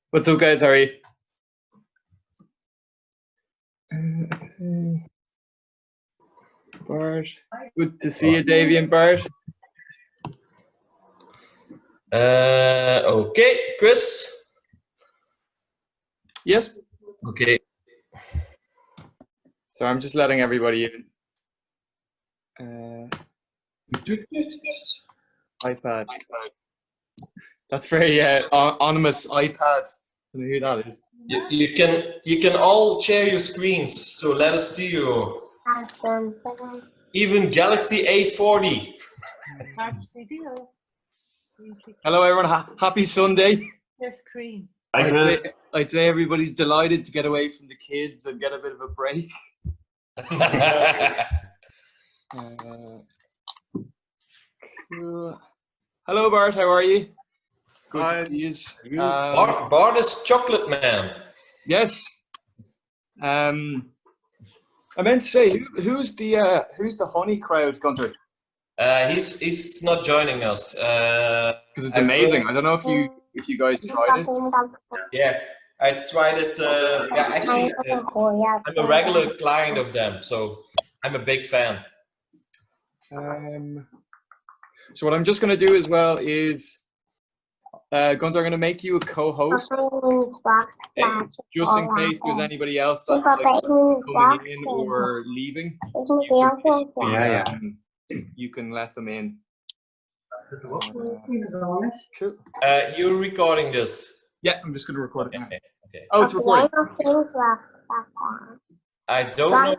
What's up, guys? How are you? Bart, good to see you, Davey and Bart. Okay, Chris. Yes. Okay. So I'm just letting everybody in. iPad. That's very anonymous iPad. I don't know who that is. You can all share your screens, so let us see you. Even Galaxy A40. Hello, everyone. Happy Sunday. Their screen. I'd say everybody's delighted to get away from the kids and get a bit of a break. Hello, Bart. How are you? Good Hi. to see you. Bart is chocolate man. Yes. I meant to say, who's the honey crowd, Gunter? He's not joining us. Because it's amazing. I don't know if you guys tried it. Yeah, I tried it. Yeah, actually, I'm a regular client of them, so I'm a big fan. So what I'm just going to do as well is, Gunther, I'm going to make you a co-host, just in case there's anybody else that's like coming in or leaving. You can let them in. Cool. You're recording this? Yeah, I'm just going to record it now. Okay. Oh, it's recording. I don't know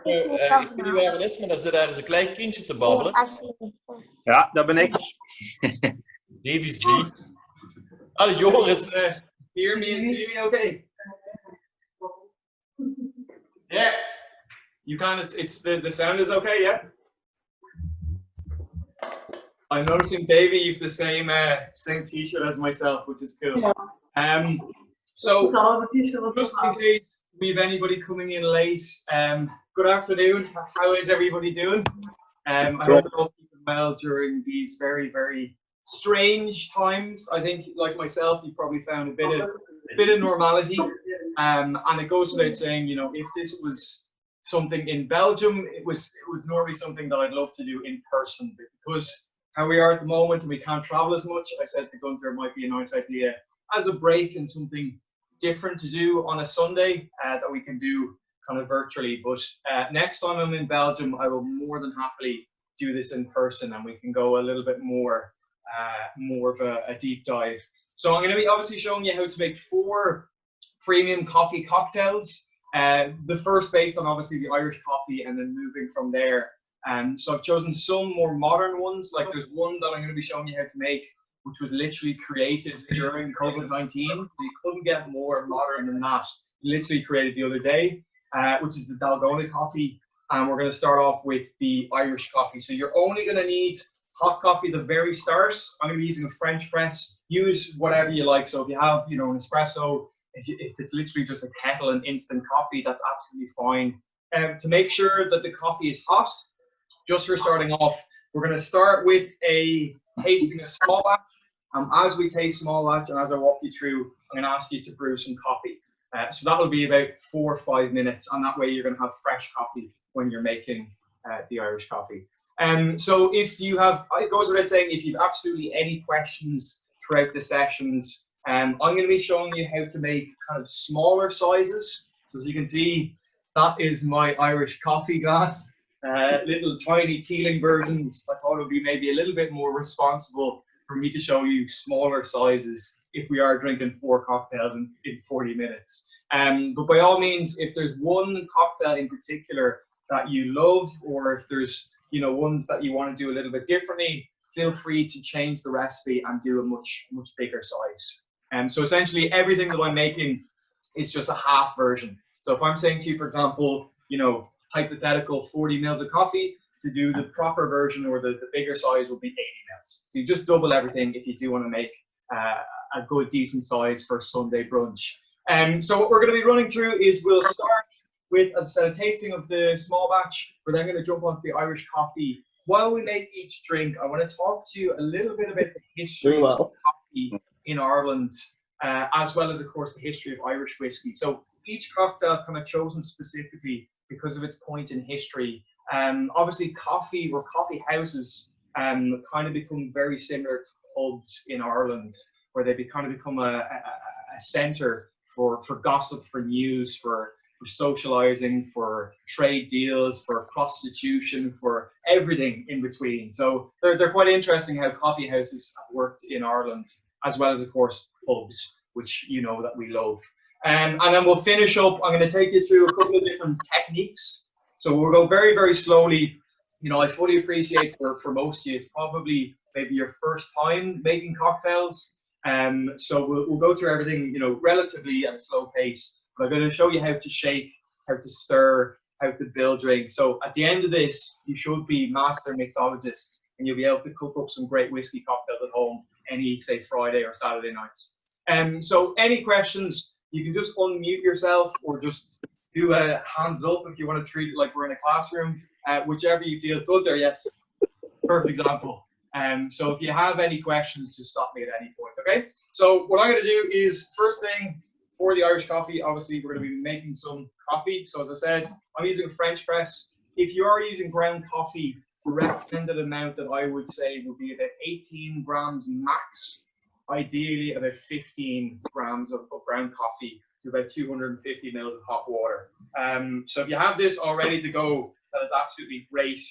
jullie waar het is, maar er zit ergens een klein kindje te babbelen. Ja, dat ben ik. Davy is wie? Ah, Joris. Hear me and see me okay? Yeah. You can, it's the sound is okay, yeah? I'm noticing, Davey, you've the same t-shirt as myself, which is cool. So, just in case we have anybody coming in late, good afternoon. How is everybody doing? I hope you're all keeping well during these very, very strange times. I think, like myself, you probably found a bit of normality. And it goes without saying, you know, if this was something in Belgium, it was normally something that I'd love to do in person, because how we are at the moment and we can't travel as much, I said to Gunther it might be a nice idea as a break and something different to do on a Sunday that we can do kind of virtually. But next time I'm in Belgium, I will more than happily do this in person, and we can go a little bit more of a deep dive. So I'm going to be obviously showing you how to make 4 premium coffee cocktails. The first based on obviously the Irish coffee, and then moving from there. So I've chosen some more modern ones. Like there's one that I'm going to be showing you how to make, which was literally created during COVID-19. So you couldn't get more modern than that. Literally created the other day, which is the Dalgona coffee. And we're going to start off with the Irish coffee. So you're only going to need hot coffee at the very start. I'm going to be using a French press. Use whatever you like. So if you have, you know, an espresso, if it's literally just a kettle and instant coffee, that's absolutely fine. To make sure that the coffee is hot, just for starting off, we're going to start with tasting a small batch. As we taste small batch and as I walk you through, I'm going to ask you to brew some coffee. So that will be about 4 or 5 minutes, and that way you're going to have fresh coffee when you're making the Irish coffee. So if you have, it goes without saying, if you've absolutely any questions throughout the sessions, I'm going to be showing you how to make kind of smaller sizes. So as you can see, that is my Irish coffee glass. Little tiny Teeling versions. I thought it would be maybe a little bit more responsible for me to show you smaller sizes if we are drinking 4 cocktails in 40 minutes. But by all means, if there's one cocktail in particular that you love, or if there's, you know, ones that you want to do a little bit differently, feel free to change the recipe and do a much bigger size. So essentially everything that I'm making is just a half version. So if I'm saying to you, for example, you know, hypothetical 40 mils of coffee, to do the proper version or the bigger size will be 80 mils. So you just double everything if you do want to make a good decent size for Sunday brunch. So what we're going to be running through is we'll start with, as I said, a tasting of the small batch. We're then going to jump onto the Irish coffee. While we make each drink, I want to talk to you a little bit about the history of coffee in Ireland, as well as, of course, the history of Irish whiskey. So each cocktail kind of chosen specifically because of its point in history. Obviously, coffee or coffee houses kind of become very similar to pubs in Ireland, where they kind of become a centre for gossip, for news, for socializing, for trade deals, for prostitution, for everything in between. So they're quite interesting how coffee houses have worked in Ireland, as well as, of course, pubs, which you know that we love. And then we'll finish up. I'm going to take you through a couple of different techniques. So we'll go very, very slowly. You know, I fully appreciate for most of you, it's probably maybe your first time making cocktails. So we'll go through everything, you know, relatively at a slow pace. But I'm going to show you how to shake, how to stir, how to build drinks. So at the end of this, you should be master mixologists, and you'll be able to cook up some great whiskey cocktails at home any, say, Friday or Saturday nights. So any questions, you can just unmute yourself or just do a hands up if you want to treat it like we're in a classroom. Whichever you feel good there, yes. Perfect example. So if you have any questions, just stop me at any point, okay? So what I'm going to do is, first thing, for the Irish coffee, obviously we're going to be making some coffee. So as I said, I'm using a French press. If you are using ground coffee, the recommended amount that I would say would be about 18 grams max. Ideally about 15 grams of ground coffee to about 250 mils of hot water. So if you have this all ready to go, that is absolutely great.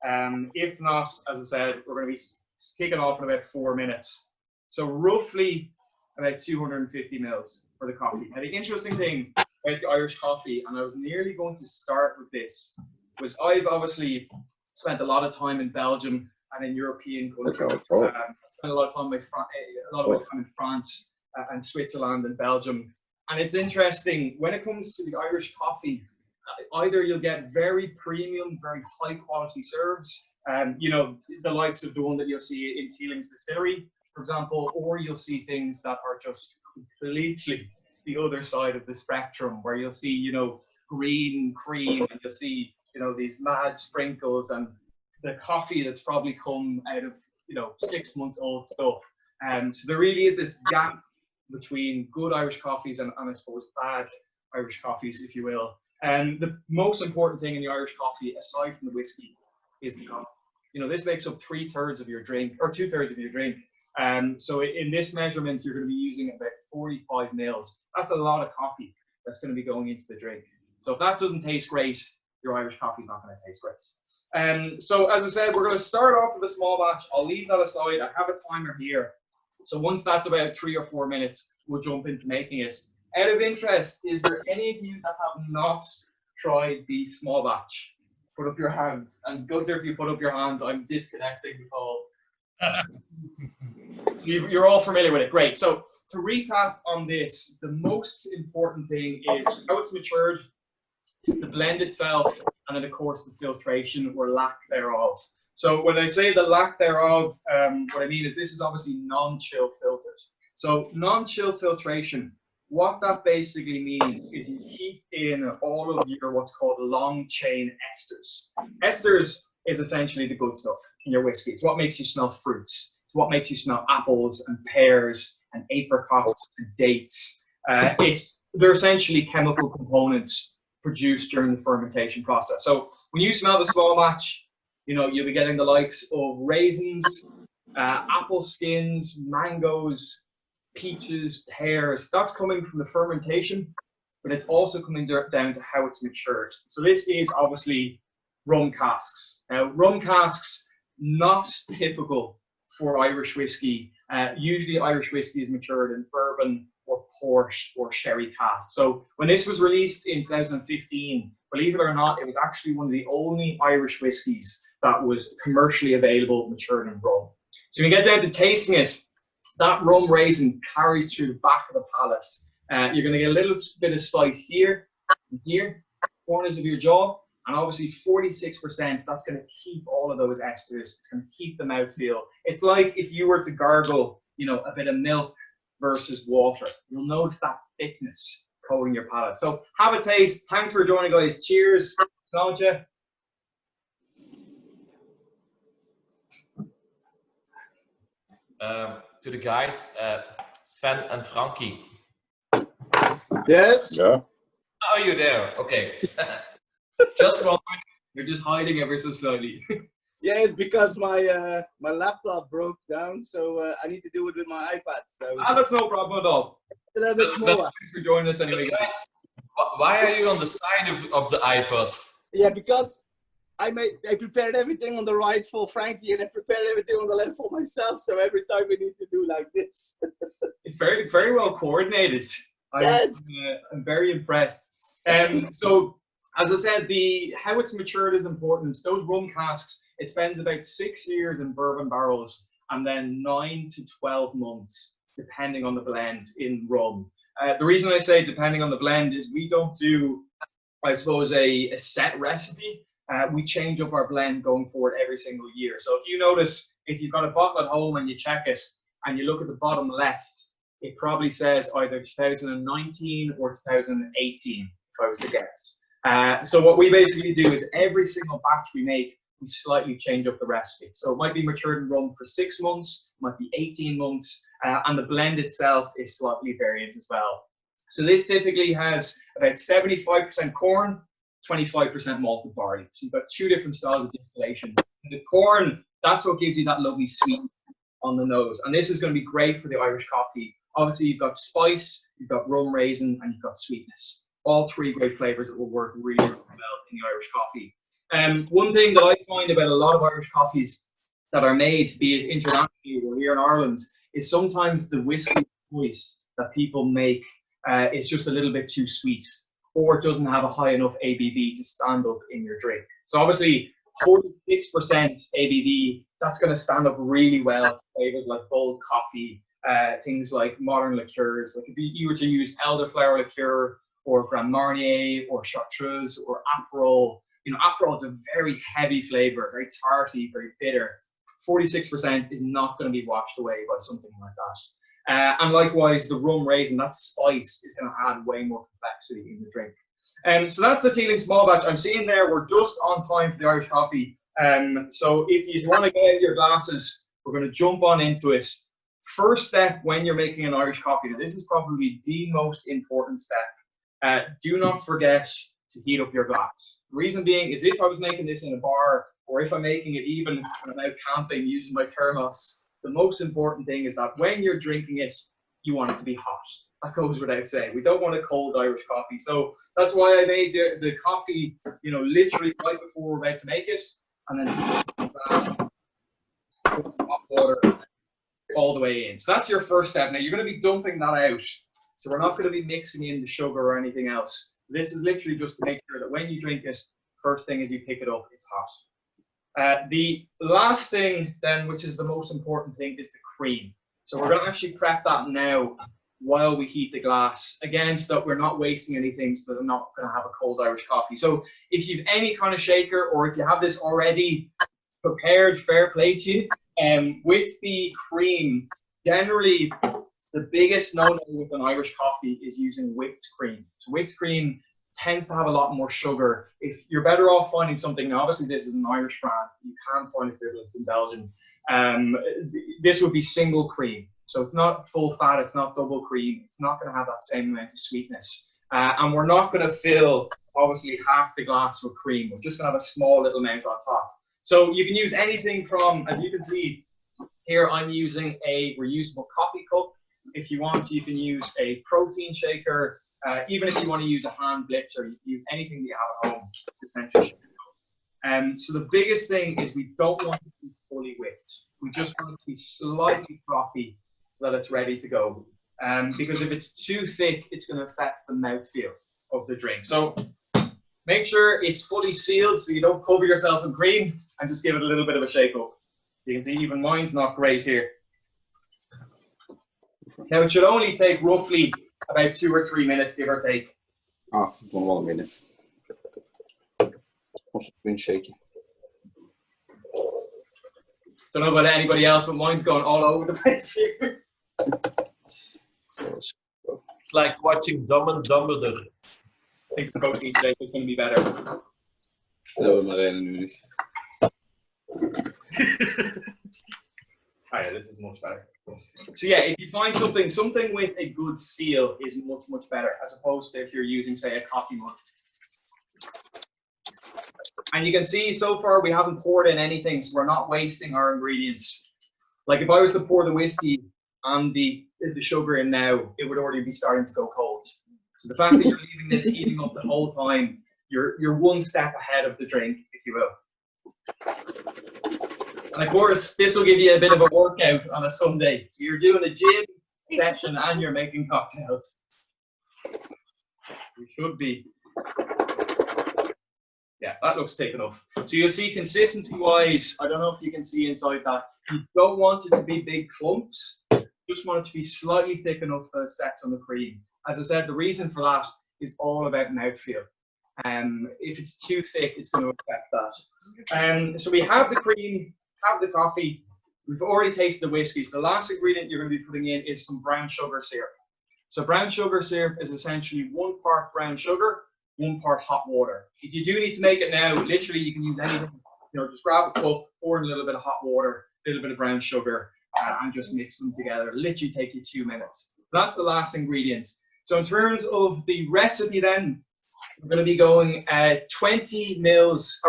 If not, as I said, we're going to be kicking off in about 4 minutes. So roughly about 250 mils for the coffee. Now the interesting thing about the Irish coffee, and I was nearly going to start with this, was I've obviously spent a lot of time in Belgium and in European countries. Spent a lot of time in France and Switzerland and Belgium. And it's interesting, when it comes to the Irish coffee, either you'll get very premium, very high quality serves, you know, the likes of the one that you'll see in Teeling Distillery, for example, or you'll see things that are just completely the other side of the spectrum, where you'll see, you know, green cream, and you'll see, you know, these mad sprinkles and the coffee that's probably come out of, you know, 6 months old stuff. So there really is this gap between good Irish coffees and I suppose bad Irish coffees, if you will. And the most important thing in the Irish coffee, aside from the whiskey, is the coffee. You know, this makes up 3/3 of your drink, or 2/3 of your drink. So in this measurement, you're going to be using about 45 mils. That's a lot of coffee that's going to be going into the drink. So if that doesn't taste great, your Irish coffee is not going to taste great. So as I said, we're going to start off with a small batch. I'll leave that aside. I have a timer here. So once that's about 3 or 4 minutes, we'll jump into making it. Out of interest, is there any of you that have not tried the small batch? Put up your hands. And Gunter, if you put up your hand, I'm disconnecting the call. So you're all familiar with it. Great. So to recap on this, the most important thing is how it's matured, the blend itself, and then of course the filtration or lack thereof. So when I say the lack thereof, what I mean is this is obviously non-chill filtered. So non-chill filtration, what that basically means is you keep in all of your what's called long chain esters. Esters is essentially the good stuff in your whiskey. It's what makes you smell fruits. It's what makes you smell apples and pears and apricots and dates. They're essentially chemical components produced during the fermentation process. So when you smell the small batch, you know, you'll be getting the likes of raisins, apple skins, mangoes, peaches, pears. That's coming from the fermentation, but it's also coming down to how it's matured. So this is obviously rum casks. Now, rum casks, not typical for Irish whiskey. Usually Irish whiskey is matured in bourbon or port or sherry casks. So when this was released in 2015, believe it or not, it was actually one of the only Irish whiskies that was commercially available matured in rum. So when you get down to tasting it, that rum raisin carries through the back of the palate. You're going to get a little bit of spice here, and here, corners of your jaw, and obviously 46%, that's going to keep all of those esters. It's going to keep the mouthfeel. It's like if you were to gargle, you know, a bit of milk versus water. You'll notice that thickness coating your palate. So have a taste. Thanks for joining, guys. Cheers. Sláinte. To the guys, Sven and Frankie. Yes. Yeah. Are you there? Okay. Just one. You're just hiding ever so slightly. Yeah, it's because my laptop broke down, so I need to do it with my iPad. So That's no problem at all. a little bit smaller. Thanks for joining us anyway, guys. Why are you on the side of the iPad? Yeah, because I prepared everything on the right for Frankie, and I prepared everything on the left for myself. So every time we need to do like this. It's very, very well coordinated. I'm very impressed. So, as I said, how it's matured is important. Those rum casks, it spends about 6 years in bourbon barrels and then 9 to 12 months, depending on the blend in rum. The reason I say depending on the blend is we don't do, I suppose, a set recipe. We change up our blend going forward every single year. So if you notice, if you've got a bottle at home and you check it and you look at the bottom left, it probably says either 2019 or 2018, if I was to guess. So what we basically do is every single batch we make, we slightly change up the recipe. So it might be matured in rum for 6 months, might be 18 months, and the blend itself is slightly variant as well. So this typically has about 75% corn, 25% malted barley. So you've got 2 different styles of distillation. And the corn, that's what gives you that lovely sweet on the nose. And this is going to be great for the Irish coffee. Obviously, you've got spice, you've got rum raisin, and you've got sweetness. All 3 great flavors that will work really, really well in the Irish coffee. One thing that I find about a lot of Irish coffees that are made, be it internationally or here in Ireland, is sometimes the whiskey choice that people make is just a little bit too sweet, or it doesn't have a high enough ABV to stand up in your drink. So obviously, 46% ABV, that's going to stand up really well to flavors like bold coffee, things like modern liqueurs. Like if you were to use elderflower liqueur or Grand Marnier or Chartreuse or Aperol, Aperol is a very heavy flavor, very tarty, very bitter. 46% is not going to be washed away by something like that. And likewise, the rum raisin, that spice is going to add way more complexity in the drink. So that's the Teeling small batch. I'm seeing there we're just on time for the Irish coffee. So if you want to get out your glasses, we're going to jump on into it. First step when you're making an Irish coffee, now this is probably the most important step. Do not forget to heat up your glass. The reason being is if I was making this in a bar, or if I'm making it even when I'm out camping using my thermos, the most important thing is that when you're drinking it, you want it to be hot. That goes without saying. We don't want a cold Irish coffee. So that's why I made the coffee, literally right before we're about to make it, and then hot water all the way in. So that's your first step. Now you're going to be dumping that out. So we're not going to be mixing in the sugar or anything else. This is literally just to make sure that when you drink it, first thing is you pick it up, it's hot. The last thing then, which is the most important thing, is the cream. So we're going to actually prep that now while we heat the glass. Again, so that we're not wasting anything, so that I'm not going to have a cold Irish coffee. So if you've any kind of shaker, or if you have this already prepared, fair play to you. With the cream, generally the biggest no-no with an Irish coffee is using whipped cream. So whipped cream tends to have a lot more sugar. If you're better off finding something, now obviously this is an Irish brand, you can find equivalents in Belgium. This would be single cream. So it's not full fat, it's not double cream, it's not going to have that same amount of sweetness. And we're not going to fill, obviously, half the glass with cream. We're just going to have a small little amount on top. So you can use anything from, as you can see here, I'm using a reusable coffee cup. If you want, you can use a protein shaker. Even if you want to use a hand blitzer, you can use anything that you have at home to essentially shake it up. So the biggest thing is we don't want it to be fully whipped. We just want it to be slightly frothy so that it's ready to go. Because if it's too thick, it's going to affect the mouthfeel of the drink. So make sure it's fully sealed so you don't cover yourself in cream, and just give it a little bit of a shake up. So you can see even mine's not great here. Now it should only take roughly about 2 or 3 minutes, give or take. Ah, 1 more minute. Must have been shaky. Don't know about anybody else, but mine's going all over the place here. So let's go. like watching Dumb and Dumber. I think the protein shake is going to be better. Dat we maar één nu. Oh yeah, this is much better. So yeah, if you find something with a good seal is much better as opposed to if you're using, say, a coffee mug. And you can see so far we haven't poured in anything, so we're not wasting our ingredients. Like if I was to pour the whiskey and the sugar in now, it would already be starting to go cold. So the fact that you're leaving this heating up the whole time, you're one step ahead of the drink, if you will. And of course, this will give you a bit of a workout on a Sunday. So you're doing a gym session and you're making cocktails. You should be. Yeah, that looks thick enough. So you'll see consistency-wise, I don't know if you can see inside that, you don't want it to be big clumps. You just want it to be slightly thick enough that it sets on the cream. As I said, the reason for that is all about mouthfeel. If it's too thick, it's going to affect that. So we have the cream, have the coffee. We've already tasted the whiskey. So the last ingredient you're going to be putting in is some brown sugar syrup. So brown sugar syrup is essentially 1 part brown sugar, 1 part hot water. If you do need to make it now, literally you can use anything. You know, just grab a cup, pour in a little bit of hot water, a little bit of brown sugar, and just mix them together. It'll literally take you 2 minutes. That's the last ingredient. So in terms of the recipe then, we're going to be going 15 mils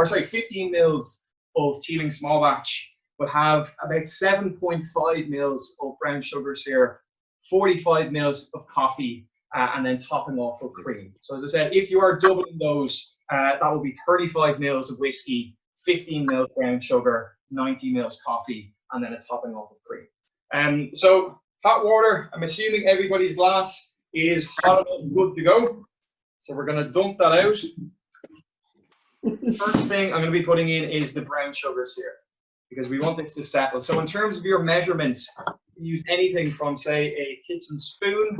of Teeling small batch, but have about 7.5 mils of brown sugar syrup, 45 mils of coffee, and then topping off with cream. So as I said, if you are doubling those, that will be 35 mils of whiskey, 15 mils brown sugar, 90 mils coffee, and then a topping off of cream. So hot water, I'm assuming everybody's glass is hot enough and good to go. So we're going to dump that out. First thing I'm going to be putting in is the brown sugar syrup because we want this to settle. So in terms of your measurements, use anything from, say, a kitchen spoon.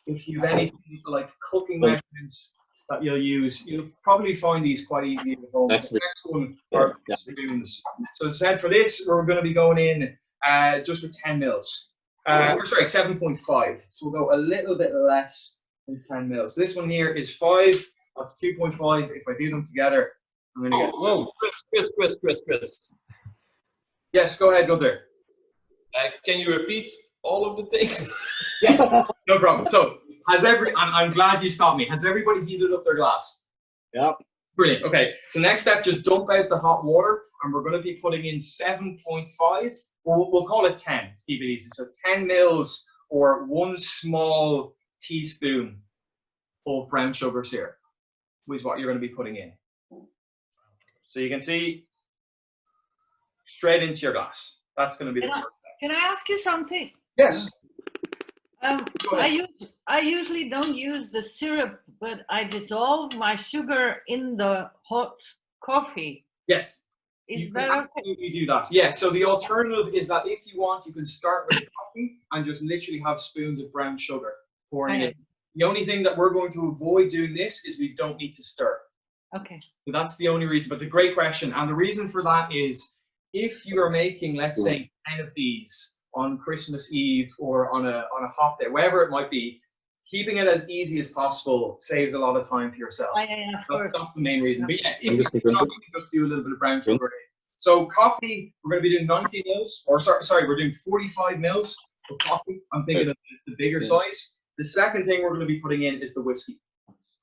If you use anything like cooking measurements that you'll probably find these quite easy at home. The next one are spoons. So as I said, for this, we're going to be going in just with 10 mils. Or sorry, 7.5. So we'll go a little bit less than 10 mils. This one here is 5. That's 2.5. If I do them together, I'm going to get... Whoa, Chris. Yes, go ahead, Gunther. Can you repeat all of the things? Yes, no problem. So, I'm glad you stopped me. Has everybody heated up their glass? Yep. Brilliant. Okay, so next step, just dump out the hot water, and we're going to be putting in 7.5, or we'll call it 10 to keep it easy. So 10 mils or 1 small teaspoon of brown sugar syrup is what you're going to be putting in. So you can see straight into your glass. That's going to be the first step. Can I ask you something? Yes. I usually don't use the syrup, but I dissolve my sugar in the hot coffee. Yes. Is that okay? Absolutely do that. Yeah. So the alternative is that if you want, you can start with coffee and just literally have spoons of brown sugar pouring in. The only thing that we're going to avoid doing this is we don't need to stir. Okay. So that's the only reason. But it's a great question, and the reason for that is if you are making, let's say, 10 of these on Christmas Eve or on a hot day, wherever it might be, keeping it as easy as possible saves a lot of time for yourself. That's the main reason. But yeah, if you can just do a little bit of brown sugar. So coffee, we're going to be doing 90 mils, or sorry, we're doing 45 mils of coffee. I'm thinking of the bigger size. The second thing we're going to be putting in is the whiskey.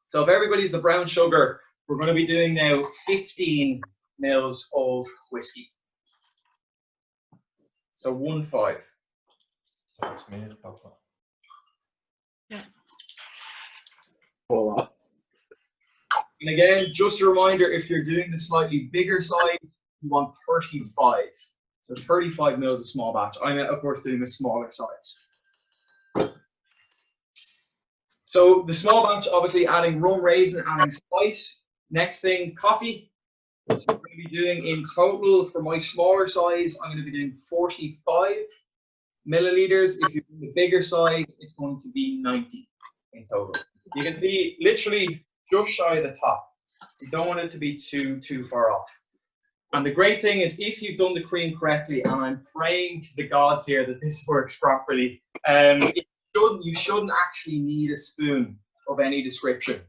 So if everybody's the brown sugar, we're going to be doing now 15 mils of whiskey. So 1.5. That's meer, papa. Yeah. Voila. And again, just a reminder, if you're doing the slightly bigger side, you want 35. So 35 mils a small batch. I'm, of course, doing the smaller size. So the small batch, obviously adding rum raisin, adding spice. Next thing, coffee. So we're going to be doing in total, for my smaller size, I'm going to be doing 45 milliliters. If you're doing the bigger size, it's going to be 90 in total. You can see literally just shy of the top. You don't want it to be too far off. And the great thing is, if you've done the cream correctly, and I'm praying to the gods here that this works properly, if you you shouldn't actually need a spoon of any description.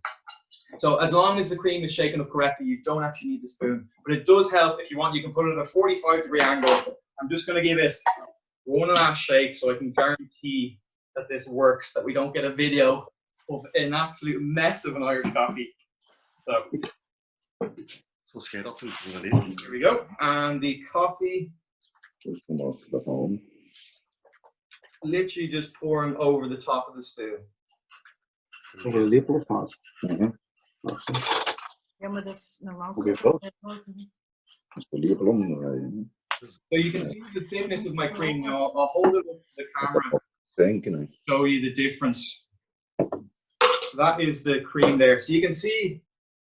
So as long as the cream is shaken up correctly, you don't actually need the spoon. But it does help if you want. You can put it at a 45-degree angle. I'm just going to give it one last shake so I can guarantee that this works, that we don't get a video of an absolute mess of an Irish coffee. So here we go. And the coffee literally just pouring over the top of the spoon. Ja, maar dat is normaal. So you can see the thickness of my cream now. I'll hold it up to the camera and show you the difference. So that is the cream there. So you can see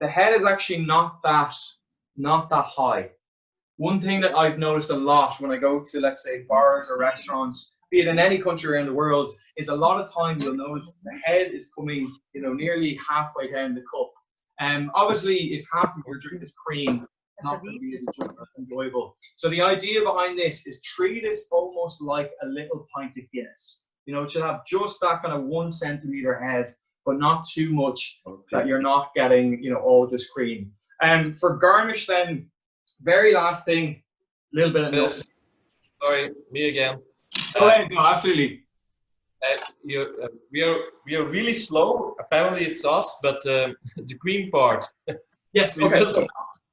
the head is actually not that high. One thing that I've noticed a lot when I go to, let's say, bars or restaurants, be it in any country around the world, is a lot of time you'll notice the head is coming, nearly halfway down the cup. Obviously, if half of your drink is cream, it's not going to be as enjoyable. So the idea behind this is treat it almost like a little pint of Guinness. It should have just that kind of 1 centimeter head, but not too much that you're not getting, all just cream. For garnish, then, very last thing, a little bit of Yes. Sorry, me again. No, absolutely. We are really slow. Apparently, it's us, but the cream part. Yes. Okay. So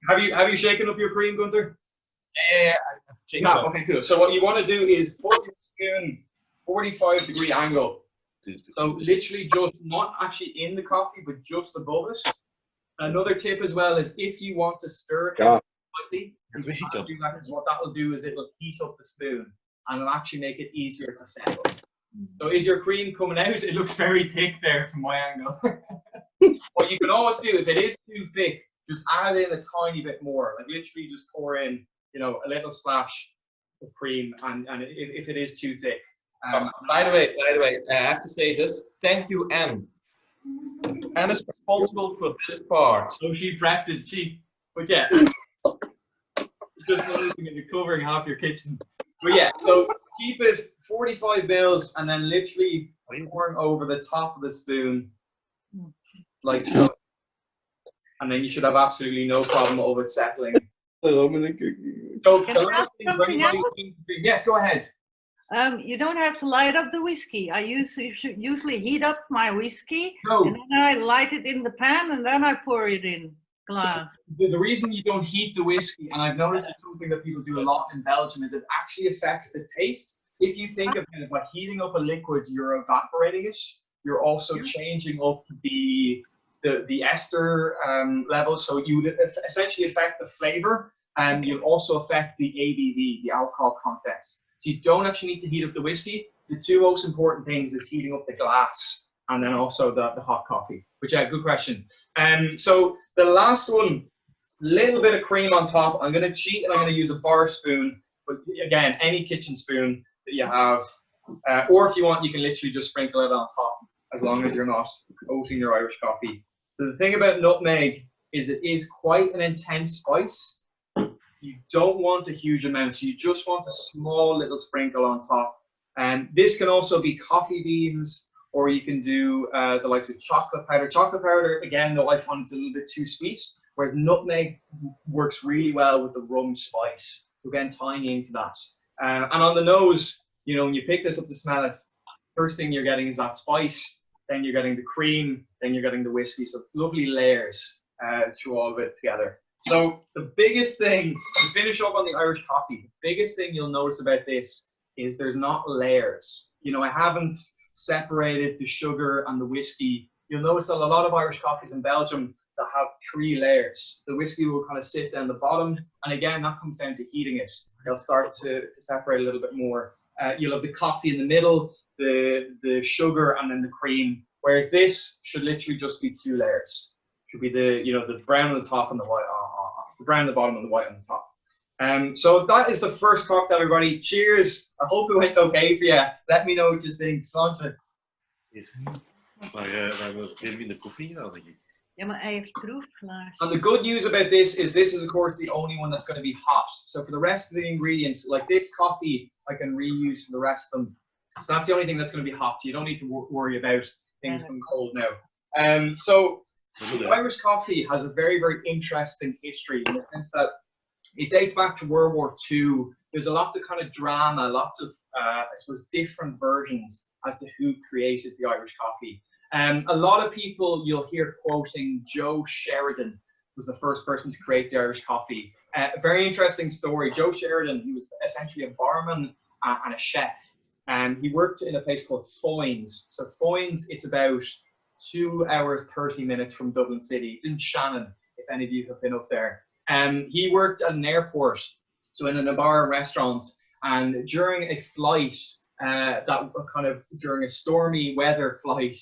have you shaken up your cream, Gunther? Yeah, I've shaken up. Okay, cool. So what you want to do is put your spoon 45-degree angle. So literally just not actually in the coffee, but just above it. Another tip as well is if you want to stir it slightly, what that will do is it will heat up the spoon and it'll actually make it easier to settle. So is your cream coming out? It looks very thick there from my angle. What you can always do, if it is too thick, just add in a tiny bit more. Like literally just pour in, a little splash of cream, and if it is too thick. By the way, I have to say this. Thank you, Anne. Anne is responsible for this part. So she prepped it, but yeah, just noticing it, you're covering half your kitchen. But yeah, so keep it 45 mils and then literally pouring over the top of the spoon, like so. And then you should have absolutely no problem of it settling. So the last thing, yes, go ahead. You don't have to light up the whiskey. I usually heat up my whiskey, No. and then I light it in the pan, and then I pour it in glass. The reason you don't heat the whiskey, and I've noticed it's something that people do a lot in Belgium, is it actually affects the taste. If you think of it by heating up a liquid, you're evaporating it. You're also changing up the ester levels, so you would essentially affect the flavor, and you'll also affect the ABV, the alcohol content. So you don't actually need to heat up the whiskey. The two most important things is heating up the glass and then also the hot coffee, which good question. So the last one, little bit of cream on top. I'm going to cheat and I'm going to use a bar spoon, but again, any kitchen spoon that you have, or if you want, you can literally just sprinkle it on top as long as you're not coating your Irish coffee. So the thing about nutmeg is it is quite an intense spice. You don't want a huge amount, so you just want a small little sprinkle on top. And this can also be coffee beans, or you can do the likes of chocolate powder. Chocolate powder, again, though, I find it's a little bit too sweet, whereas nutmeg works really well with the rum spice. So again, tying into that. And on the nose, when you pick this up to smell it, first thing you're getting is that spice, then you're getting the cream, then you're getting the whiskey. So it's lovely layers through all of it together. So the biggest thing, to finish up on the Irish coffee, the biggest thing you'll notice about this is there's not layers. I haven't separated the sugar and the whiskey. You'll notice that a lot of Irish coffees in Belgium that have 3 layers. The whiskey will kind of sit down the bottom, and again, that comes down to heating it. They'll start to separate a little bit more. You'll have the coffee in the middle, the sugar, and then the cream, whereas this should literally just be 2 layers. Should be the brown on the top and the white, the brown on the bottom and the white on the top. So that is the first cocktail, everybody. Cheers. I hope it went okay for you. Let me know what you think. Sláinte. Maar we hebben veel minder koffie gedaan, denk ik. Ja, maar hij heeft proefglaas. And the good news about this is of course the only one that's going to be hot. So for the rest of the ingredients, like this coffee, I can reuse for the rest of them. So that's the only thing that's going to be hot. So you don't need to worry about things going cold now. So Irish coffee has a very, very interesting history in the sense that it dates back to World War II. There's lots of kind of drama, lots of, I suppose, different versions as to who created the Irish coffee. A lot of people you'll hear quoting Joe Sheridan was the first person to create the Irish coffee. A very interesting story. Joe Sheridan, he was essentially a barman and a chef. And he worked in a place called Foynes. So Foynes, it's about 2 hours, 30 minutes from Dublin City. It's in Shannon, if any of you have been up there. He worked at an airport, so in a bar restaurant. And during a flight, during a stormy weather flight,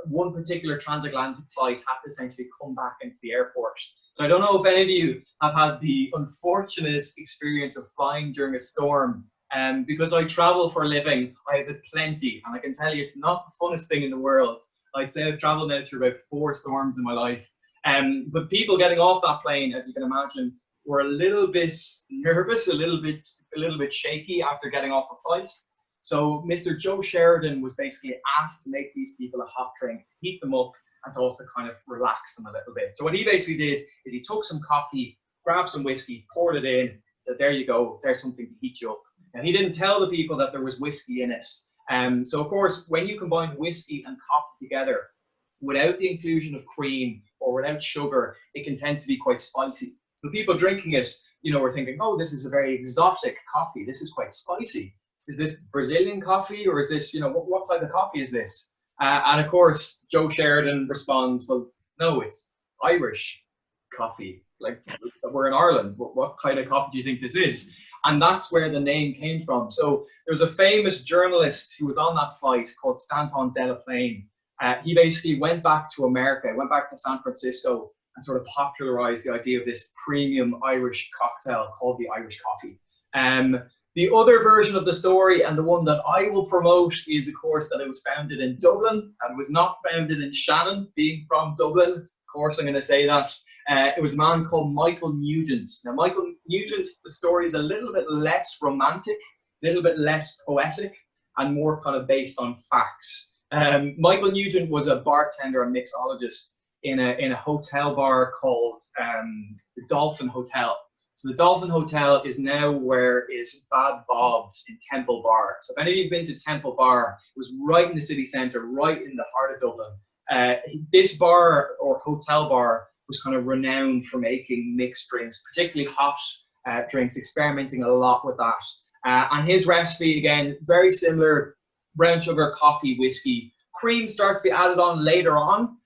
one particular transatlantic flight had to essentially come back into the airport. So I don't know if any of you have had the unfortunate experience of flying during a storm. Because I travel for a living, I have had plenty, and I can tell you it's not the funnest thing in the world. I'd say I've traveled now through about 4 storms in my life. But people getting off that plane, as you can imagine, were a little bit nervous, a little bit shaky after getting off a flight. So Mr. Joe Sheridan was basically asked to make these people a hot drink, to heat them up, and to also kind of relax them a little bit. So what he basically did is he took some coffee, grabbed some whiskey, poured it in, said, there you go, there's something to heat you up. And he didn't tell the people that there was whiskey in it. So of course, when you combine whiskey and coffee together, without the inclusion of cream or without sugar, it can tend to be quite spicy. So people drinking it, were thinking, oh, this is a very exotic coffee. This is quite spicy. Is this Brazilian coffee, or is this, what type of coffee is this? And of course, Joe Sheridan responds, well, no, it's Irish coffee. Like, we're in Ireland. What kind of coffee do you think this is? And that's where the name came from. So there was a famous journalist who was on that flight called Stanton Delaplane. He basically went back to America, went back to San Francisco, and sort of popularized the idea of this premium Irish cocktail called the Irish coffee. The other version of the story, and the one that I will promote, is of course that it was founded in Dublin and was not founded in Shannon. Being from Dublin, of course I'm going to say that. It was a man called Michael Nugent. Now Michael Nugent, the story is a little bit less romantic, a little bit less poetic, and more kind of based on facts. Michael Nugent was a bartender and mixologist in a hotel bar called the Dolphin Hotel. So the Dolphin Hotel is now where is Bad Bob's in Temple Bar. So if any of you have been to Temple Bar, it was right in the city centre, right in the heart of Dublin. This bar or hotel bar was kind of renowned for making mixed drinks, particularly hot drinks, experimenting a lot with that. And his recipe, again, very similar: brown sugar, coffee, whiskey. Cream starts to be added on later on,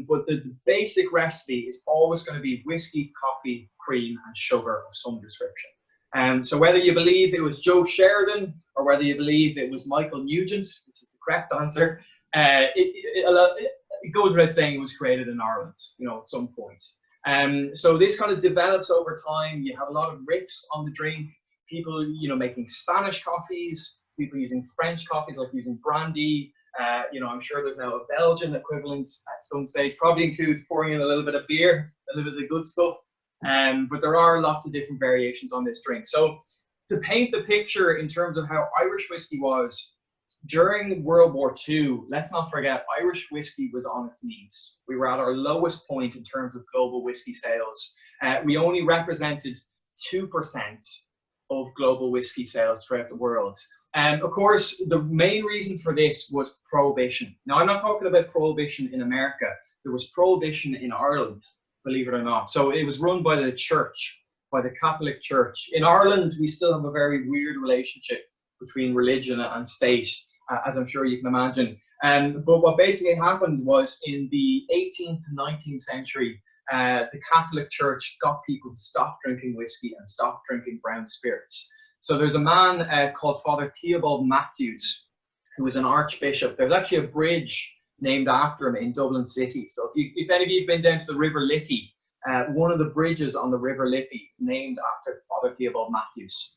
but the basic recipe is always going to be whiskey, coffee, cream, and sugar of some description. So whether you believe it was Joe Sheridan or whether you believe it was Michael Nugent, which is the correct answer, it goes without saying it was created in Ireland, at some point. So this kind of develops over time. You have a lot of riffs on the drink. People, making Spanish coffees, people using French coffees, like using brandy. I'm sure there's now a Belgian equivalent at some stage. Probably includes pouring in a little bit of beer, a little bit of the good stuff. But there are lots of different variations on this drink. So to paint the picture in terms of how Irish whiskey was, during World War II, let's not forget, Irish whiskey was on its knees. We were at our lowest point in terms of global whiskey sales. We only represented 2% of global whiskey sales throughout the world. Of course, the main reason for this was prohibition. Now, I'm not talking about prohibition in America. There was prohibition in Ireland, believe it or not. So it was run by the church, by the Catholic Church. In Ireland, we still have a very weird relationship between religion and state, as I'm sure you can imagine. But what basically happened was in the 18th to 19th century, the Catholic Church got people to stop drinking whiskey and stop drinking brown spirits. So there's a man called Father Theobald Matthews, who was an archbishop. There's actually a bridge named after him in Dublin City. So if any of you have been down to the River Liffey, one of the bridges on the River Liffey is named after Father Theobald Matthews.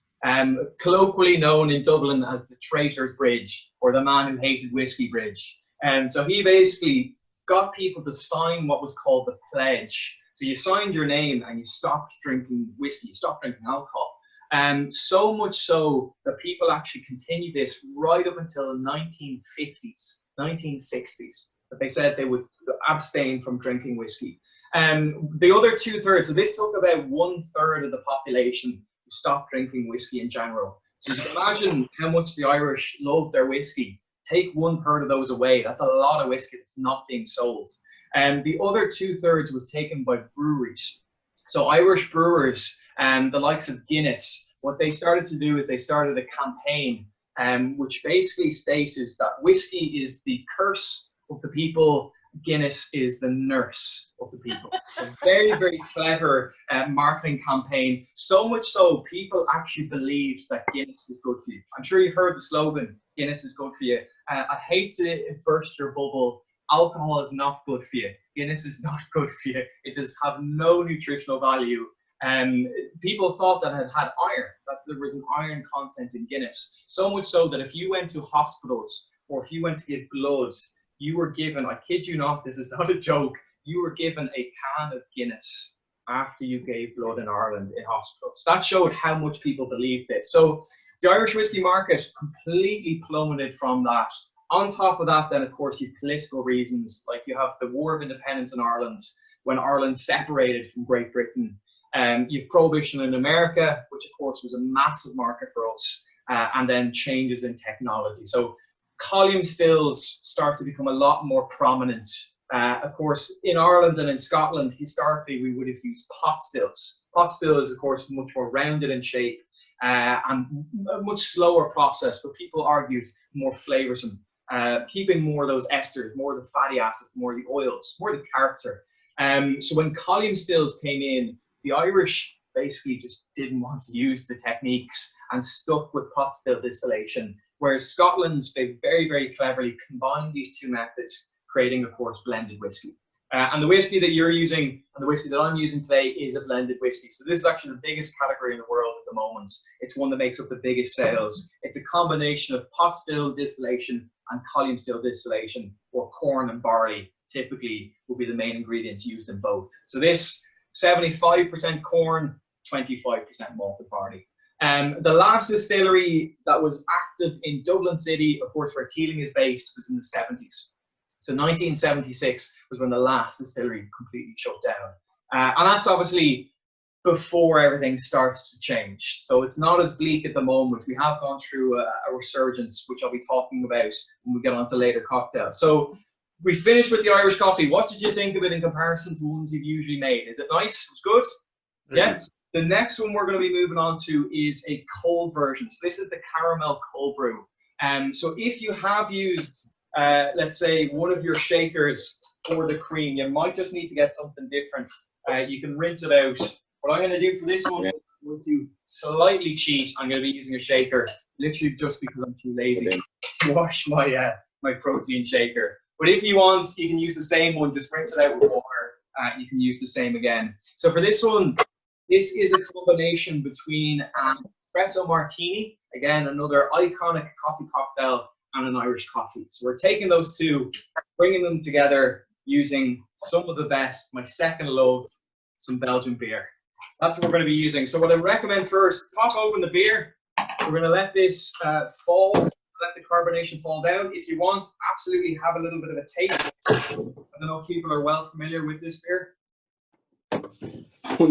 Colloquially known in Dublin as the Traitor's Bridge, or the Man Who Hated Whiskey Bridge. So he basically got people to sign what was called the pledge. So you signed your name and you stopped drinking whiskey, you stopped drinking alcohol. So much so that people actually continued this right up until the 1950s, 1960s, that they said they would abstain from drinking whiskey. The other 2/3, so this took about 1/3 of the population who stopped drinking whiskey in general. So you can imagine how much the Irish love their whiskey. Take 1/3 of those away, that's a lot of whiskey that's not being sold. The other 2/3 was taken by breweries. So Irish brewers, the likes of Guinness, what they started to do is they started a campaign which basically stated that whiskey is the curse of the people, Guinness is the nurse of the people. A very, very clever marketing campaign. So much so, people actually believed that Guinness was good for you. I'm sure you've heard the slogan, Guinness is good for you. I hate to burst your bubble. Alcohol is not good for you. Guinness is not good for you. It does have no nutritional value. People thought that it had iron, that there was an iron content in Guinness. So much so that if you went to hospitals or if you went to give blood, you were given, I kid you not, this is not a joke, you were given a can of Guinness after you gave blood in Ireland in hospitals. That showed how much people believed this. So the Irish whiskey market completely plummeted from that. On top of that, then, of course, you have political reasons, like you have the War of Independence in Ireland, when Ireland separated from Great Britain. You have Prohibition in America, which, of course, was a massive market for us, and then changes in technology. So column stills start to become a lot more prominent. Of course, in Ireland and in Scotland, historically, we would have used pot stills. Pot still is, of course, much more rounded in shape and a much slower process, but people argued more flavoursome, keeping more of those esters, more of the fatty acids, more of the oils, more of the character. So when column stills came in, the Irish basically just didn't want to use the techniques and stuck with pot still distillation, whereas Scotland, they very, very cleverly combined these two methods, creating, of course, blended whiskey. And the whiskey that you're using and the whiskey that I'm using today is a blended whiskey. So this is actually the biggest category in the world at the moment. It's one that makes up the biggest sales. It's a combination of pot still distillation and column still distillation, or corn and barley typically will be the main ingredients used in both. So this 75% corn, 25% malted barley. The last distillery that was active in Dublin City, of course, where Teeling is based, was in the 70s. So 1976 was when the last distillery completely shut down. And that's obviously before everything starts to change. So it's not as bleak at the moment. We have gone through a resurgence, which I'll be talking about when we get on to later cocktails. So we finished with the Irish coffee. What did you think of it in comparison to ones you've usually made? Is it nice? It's good? Yeah. The next one we're going to be moving on to is a cold version. So this is the caramel cold brew. So if you have used, let's say, one of your shakers for the cream, you might just need to get something different. You can rinse it out. What I'm going to do for this one, I'm going to slightly cheat. I'm going to be using a shaker, literally just because I'm too lazy to wash my my protein shaker. But if you want, you can use the same one, just rinse it out with water. You can use the same again. So for this one, this is a combination between an espresso martini, again, another iconic coffee cocktail, and an Irish coffee. So we're taking those two, bringing them together using some of the best, my second love, some Belgian beer. So that's what we're going to be using. So what I recommend first, pop open the beer. We're going to let this fall, let the carbonation fall down. If you want, absolutely have a little bit of a taste. I don't know if people are well familiar with this beer. So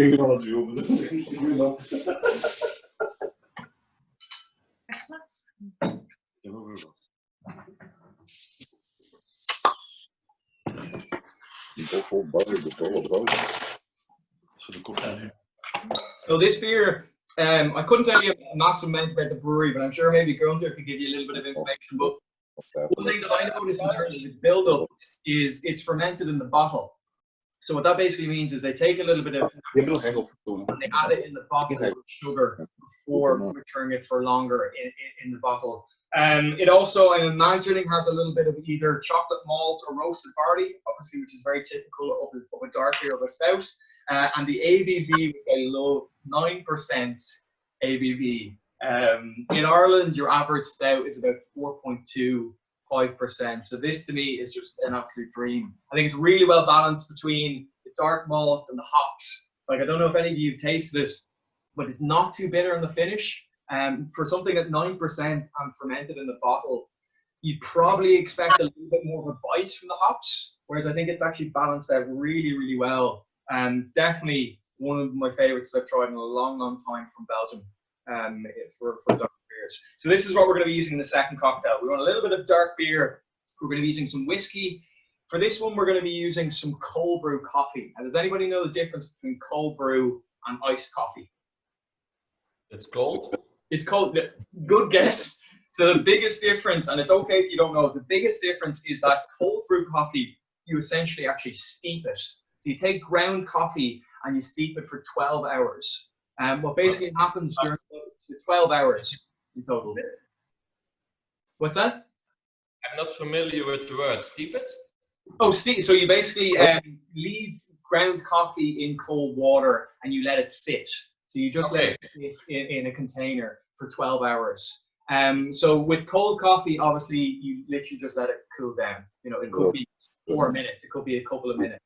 this beer, I couldn't tell you a massive amount about the brewery, but I'm sure maybe Gunther could give you a little bit of information. But one thing that I noticed in terms of its build-up is it's fermented in the bottle. So what that basically means is they take a little bit of and they add it in the bottle with sugar before maturing it for longer in the bottle. It also, I'm imagining, has a little bit of either chocolate malt or roasted barley, obviously, which is very typical of a dark beer, of a stout. And the ABV, I love, 9% ABV. In Ireland, your average stout is about 4.25%. So this to me is just an absolute dream. I think it's really well balanced between the dark malt and the hops. Like, I don't know if any of you tasted it, but it's not too bitter in the finish. For something at 9% and fermented in the bottle, you'd probably expect a little bit more of a bite from the hops, whereas I think it's actually balanced out really, really well. Definitely one of my favorites that I've tried in a long, long time from Belgium for dark beers. So this is what we're going to be using in the second cocktail. We want a little bit of dark beer. We're going to be using some whiskey. For this one, we're going to be using some cold brew coffee. And does anybody know the difference between cold brew and iced coffee? It's cold. It's cold. Good guess. So the biggest difference, and it's okay if you don't know, the biggest difference is that cold brew coffee, you essentially actually steep it. So you take ground coffee and you steep it for 12 hours. What basically happens during 12 hours in total. What's that? I'm not familiar with the word. Steep it? Oh, steep. So you basically leave ground coffee in cold water and you let it sit. So you just let it sit in a container for 12 hours. So with cold coffee, obviously, you literally just let it cool down. You know, it could be 4 minutes, it could be a couple of minutes.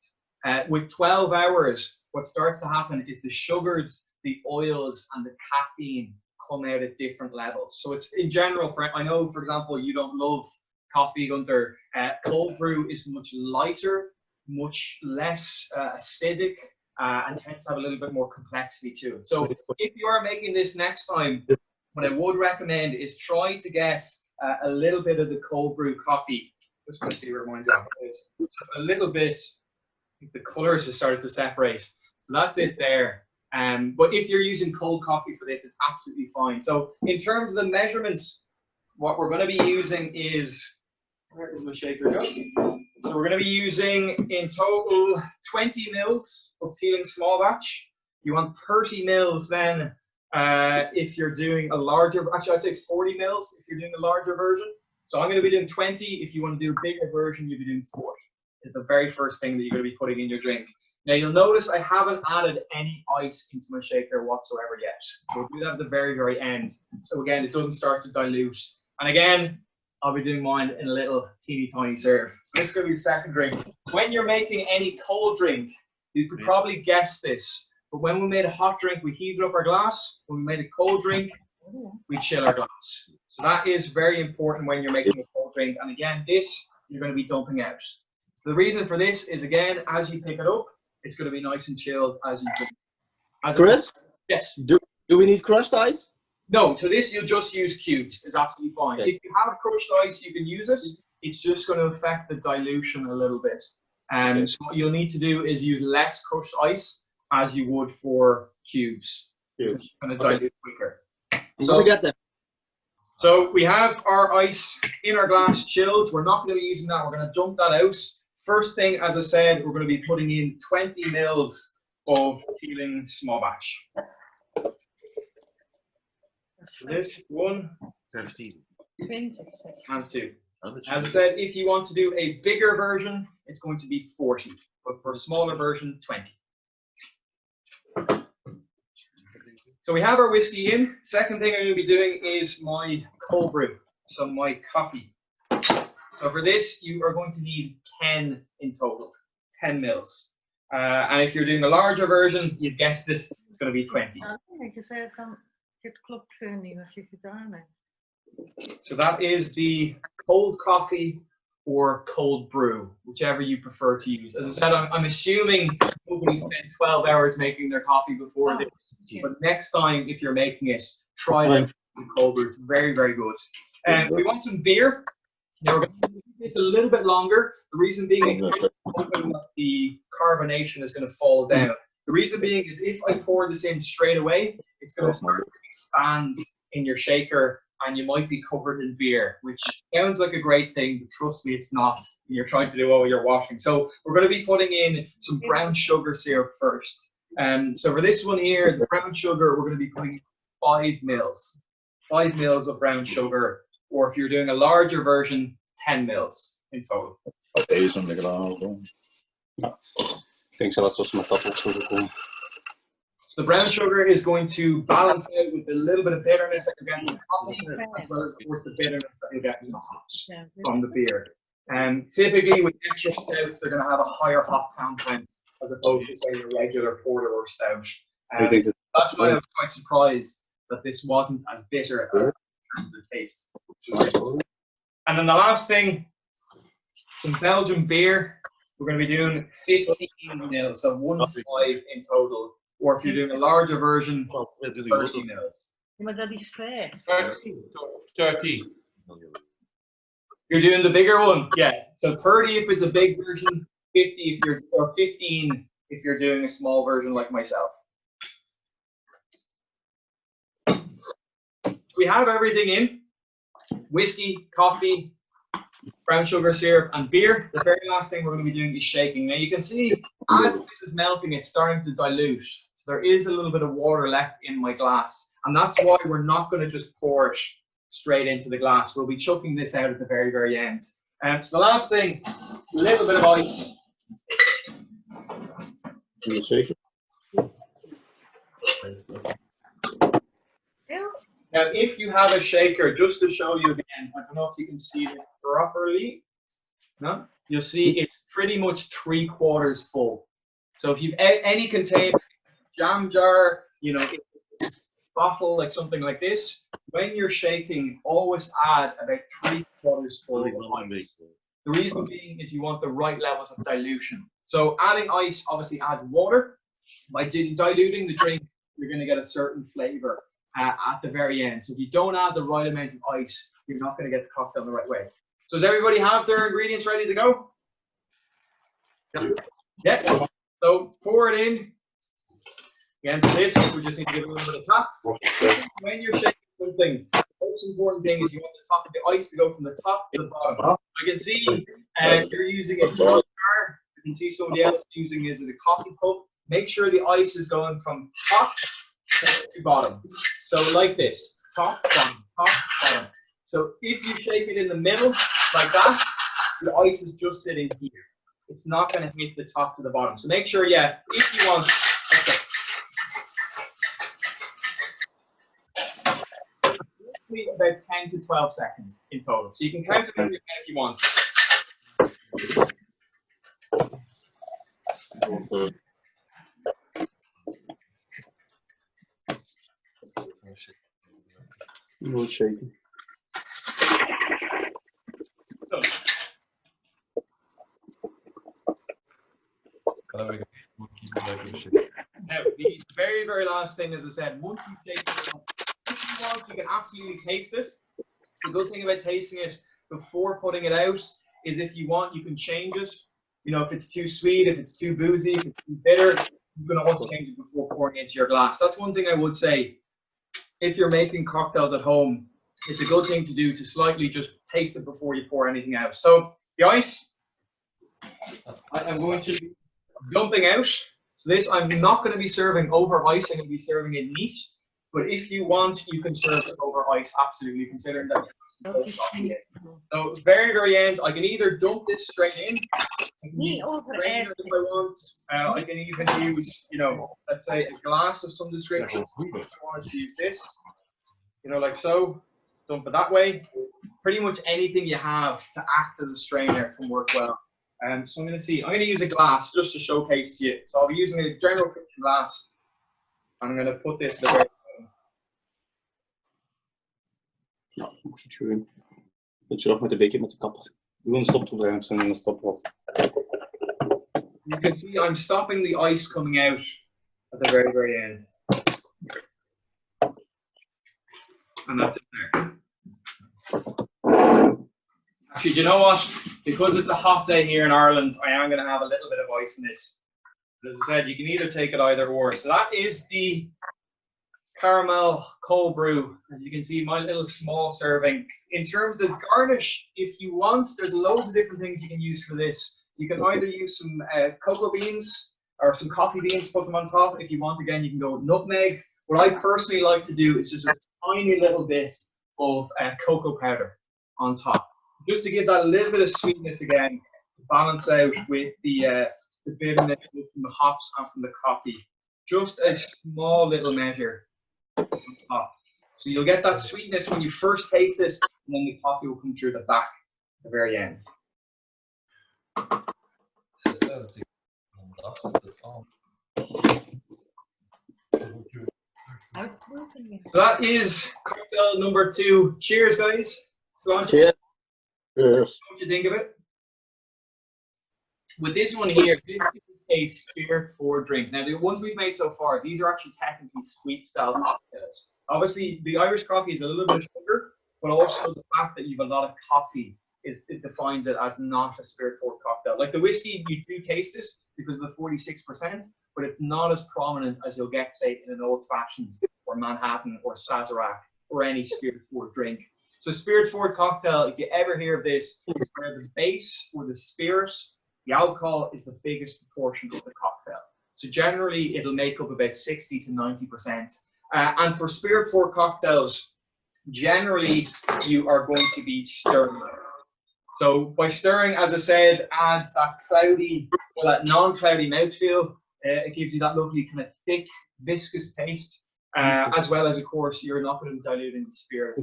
With 12 hours, what starts to happen is the sugars, the oils, and the caffeine come out at different levels. So it's in general, I know, for example, you don't love coffee, Gunther. Cold brew is much lighter, much less acidic, and tends to have a little bit more complexity to it. So if you are making this next time, what I would recommend is try to get a little bit of the cold brew coffee. Just want to see where mine's at. So a little bit, the colors have started to separate. So that's it there. But if you're using cold coffee for this, it's absolutely fine. So in terms of the measurements, what we're going to be using is, where is my shaker go? So we're going to be using in total 20 mils of Teeling small batch. You want 30 mils then if you're doing a larger, actually I'd say 40 mils if you're doing a larger version. So I'm going to be doing 20. If you want to do a bigger version, you'll be doing 40. Is the very first thing that you're going to be putting in your drink. Now you'll notice I haven't added any ice into my shaker whatsoever yet. So we'll do that at the very, very end. So again, it doesn't start to dilute. And again, I'll be doing mine in a little teeny tiny serve. So this is going to be the second drink. When you're making any cold drink, you could probably guess this. But when we made a hot drink, we heated up our glass. When we made a cold drink, we chill our glass. So that is very important when you're making a cold drink. And again, this you're going to be dumping out. So the reason for this is, again, as you pick it up, it's going to be nice and chilled as you drink. Chris? Yes. Do we need crushed ice? No, to this you'll just use cubes. It's absolutely fine. Okay. If you have crushed ice, you can use it. It's just going to affect the dilution a little bit. So what you'll need to do is use less crushed ice as you would for cubes. It's going to dilute quicker. So get them. So we have our ice in our glass chilled. We're not going to be using that. We're going to dump that out. First thing, as I said, we're going to be putting in 20 mils of Teeling small batch. This 1, 17. 20. and 2. As I said, if you want to do a bigger version, it's going to be 40. But for a smaller version, 20. So we have our whiskey in. Second thing I'm going to be doing is my cold brew, so my coffee. So for this, you are going to need 10 in total, 10 mils. And if you're doing a larger version, you've guessed it, it's going to be 20. So that is the cold coffee or cold brew, whichever you prefer to use. As I said, I'm assuming nobody spent 12 hours making their coffee before this. But next time, if you're making it, try it with cold brew. It's very, very good. We want some beer. Now we're going to do this a little bit longer. The reason being the carbonation is going to fall down. The reason being is if I pour this in straight away, it's going to start to expand in your shaker and you might be covered in beer, which sounds like a great thing, but trust me, it's not. You're trying to do all your washing. So we're going to be putting in some brown sugar syrup first. So for this one here, the brown sugar, we're going to be putting in 5 mils. 5 mils of brown sugar, or if you're doing a larger version, 10 mils in total. Deze om lekker aan. Ja. Ik denk zelfs dat ze met dat op zullen komen. So the brown sugar is going to balance out with a little bit of bitterness that you're getting in the coffee, as well as, of course, the bitterness that you get in the hops from the beer. And typically with extra stouts, they're going to have a higher hop content as opposed to, say, your regular porter or stout. That's why I was quite surprised that this wasn't as bitter as the taste. And then the last thing, some Belgian beer. We're going to be doing 15 mils, so 1.5 in total. Or if you're doing a larger version, 30 mils. Maar dat is fair. 30. You're doing the bigger one, yeah. So 30 if it's a big version, 50 if you're, or 15 if you're doing a small version like myself. We have everything in: whiskey, coffee, brown sugar syrup, and beer. The very last thing we're going to be doing is shaking. Now you can see as this is melting, it's starting to dilute. So there is a little bit of water left in my glass, and that's why we're not going to just pour it straight into the glass. We'll be chucking this out at the very, very end. So the last thing, a little bit of ice. Now, if you have a shaker, just to show you again, I don't know if you can see this properly. No, you'll see it's pretty much 3/4 full. So if you've any container, jam jar, you know, bottle, like something like this, when you're shaking, always add about 3/4 full of ice. The reason being is you want the right levels of dilution. So adding ice obviously adds water. By diluting the drink, you're going to get a certain flavor at the very end. So if you don't add the right amount of ice, you're not going to get the cocktail the right way. So does everybody have their ingredients ready to go? Yeah. So pour it in. Again, for this, we just need to give it a little bit of tap. When you're shaking something, the most important thing is you want the top of the ice to go from the top to the bottom. I can see you're using a jar. You can see somebody else using it as a coffee cup. Make sure the ice is going from top to bottom. So like this, top, bottom, top, bottom. So if you shake it in the middle, like that, the ice is just sitting here. It's not going to hit the top to the bottom. So make sure, yeah, if you want, okay. About 10 to 12 seconds in total. So you can count it in your head if you want. No shaking. Now, the very, very last thing, as I said, once you shake it, if you want, you can absolutely taste it. The good thing about tasting it before putting it out is if you want, you can change it. You know, if it's too sweet, if it's too boozy, if it's too bitter, you can always change it before pouring it into your glass. That's one thing I would say. If you're making cocktails at home, it's a good thing to do to slightly just taste it before you pour anything out. So the ice, I'm going to be dumping out. So this, I'm not going to be serving over ice. I'm going to be serving it neat. But if you want, you can serve it over ice, absolutely, considering that. So very, very end, I can either dump this straight in. I can use a strainer if I want. I can even use, you know, let's say a glass of some description. If I wanted to use this, you know, like so, dump it that way. Pretty much anything you have to act as a strainer can work well. So I'm going to see. I'm going to use a glass just to showcase to you. So I'll be using a general kitchen glass. I'm going to put this at the very bottom. Ja, moet het gewoon. Dat je nog met de beker met de kapper. Gewoon stop te blijven en dan stop op. You can see I'm stopping the ice coming out at the very, very end. And that's it there. Actually, do you know what? Because it's a hot day here in Ireland, I am going to have a little bit of ice in this. But as I said, you can either take it either or. So that is the caramel cold brew. As you can see, my little small serving. In terms of the garnish, if you want, there's loads of different things you can use for this. You can either use some cocoa beans or some coffee beans, put them on top. If you want, again, you can go with nutmeg. What I personally like to do is just a tiny little bit of cocoa powder on top, just to give that a little bit of sweetness again, to balance out with the bitterness from the hops and from the coffee. Just a small little measure on top. So you'll get that sweetness when you first taste this, and then the coffee will come through the back at the very end. So So that is cocktail number 2. Cheers, guys. So Cheers. Cheers. what do you think of it? With this one here, this is a spirit forward drink. Now, the ones we've made so far, these are actually technically sweet style cocktails. Obviously, the Irish coffee is a little bit of sugar, but also the fact that you have a lot of coffee it defines it as not a spirit forward cocktail. Like the whiskey, you do taste it because of the 46%, but it's not as prominent as you'll get, say, in an old fashioned or Manhattan or Sazerac or any spirit forward drink. So spirit forward cocktail, if you ever hear of this, it's where the base or the spirit, the alcohol is the biggest proportion of the cocktail. So generally, it'll make up about 60 to 90%. And for spirit forward cocktails, generally, you are going to be stirring. So by stirring, as I said, adds that cloudy or that non-cloudy mouthfeel. It gives you that lovely kind of thick, viscous taste, as well as, of course, you're not going to be diluting the spirit.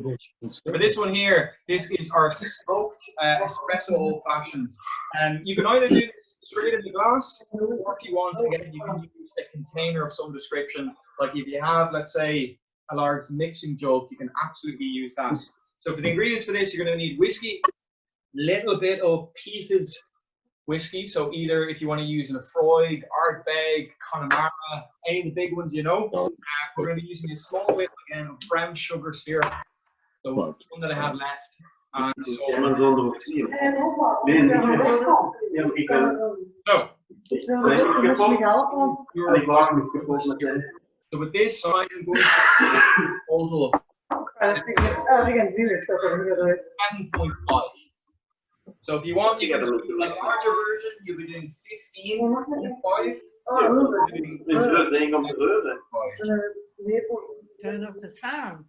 For this one here, this is our smoked espresso old fashioned. You can either do this straight in the glass, or if you want, again, you can use a container of some description. Like if you have, let's say, a large mixing jug, you can absolutely use that. So for the ingredients for this, you're going to need whiskey, little bit of pieces whiskey. So either if you want to use an Afroig, Ardbeg, Connemara, any of the big ones, you know. We're going to be using a small bit again of brown sugar syrup. So one that I have left. And so with this, I am going to total 7.5. So if you want, you can do like a larger version, you'll be doing 15.5. turn off the sound.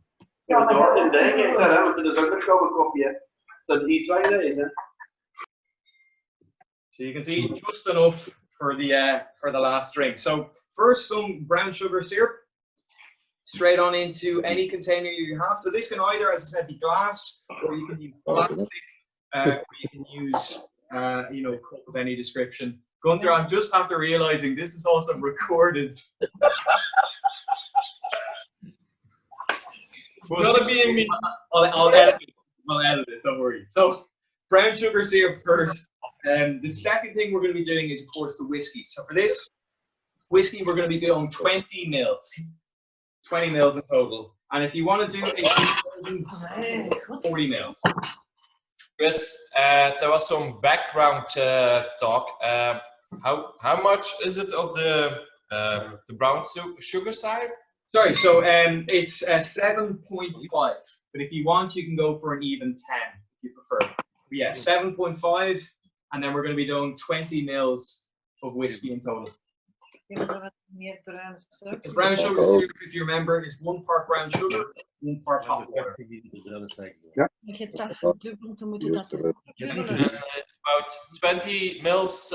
So you can see just enough for the last drink. So first, some brown sugar syrup, straight on into any container you have. So this can either, as I said, be glass, or you can use plastic, or you can use, you know, cup of any description. Gunther, I'm just after realizing this is also recorded. I'll edit it. I'll edit it. Don't worry. So brown sugar syrup first. The second thing we're going to be doing is, of course, the whiskey. So for this whiskey, we're going to be doing 20 mils. 20 mils in total. And if you want to do a 40 mils. Chris, there was some background talk. How much is it of the brown sugar side? Sorry, so it's 7.5. But if you want, you can go for an even 10 if you prefer. But yeah, 7.5. And then we're going to be doing 20 mils of whiskey in total. The brown sugar syrup, if you remember, is 1 part brown sugar, 1 part hot water. Yeah. It's about 20 mils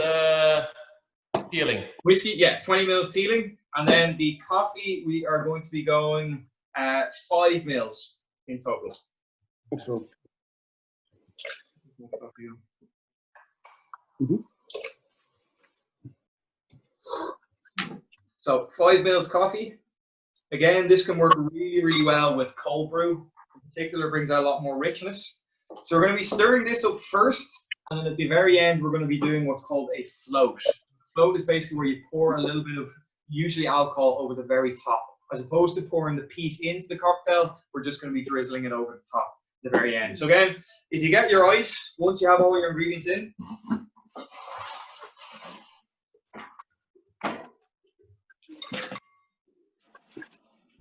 Teeling. Whiskey, yeah, 20 mils Teeling. And then the coffee, we are going to be going 5 mils in total. So 5 mils coffee. Again, this can work really, really well with cold brew. In particular, brings out a lot more richness. So we're going to be stirring this up first, and then at the very end, we're going to be doing what's called a float. Float is basically where you pour a little bit of usually alcohol over the very top. As opposed to pouring the piece into the cocktail, we're just going to be drizzling it over the top at the very end. So again, if you get your ice, once you have all your ingredients in,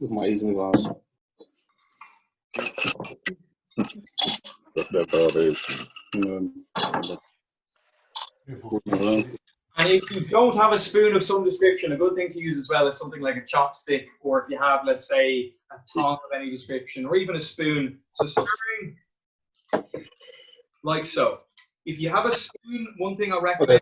with my easy glass. and if you don't have a spoon of some description, a good thing to use as well is something like a chopstick, or if you have, let's say, a tongue of any description, or even a spoon. So stirring like so. If you have a spoon, one thing I recommend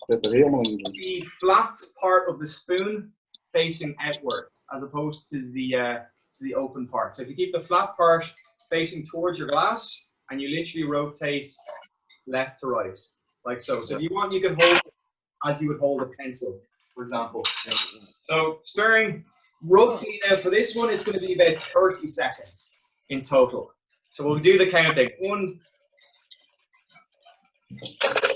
the flat part of the spoon facing outwards, as opposed to the open part. So if you keep the flat part facing towards your glass, and you literally rotate left to right, like so. So if you want, you can hold it as you would hold a pencil, for example. So stirring roughly now for this one, it's going to be about 30 seconds in total. So we'll do the counting. 1, 2.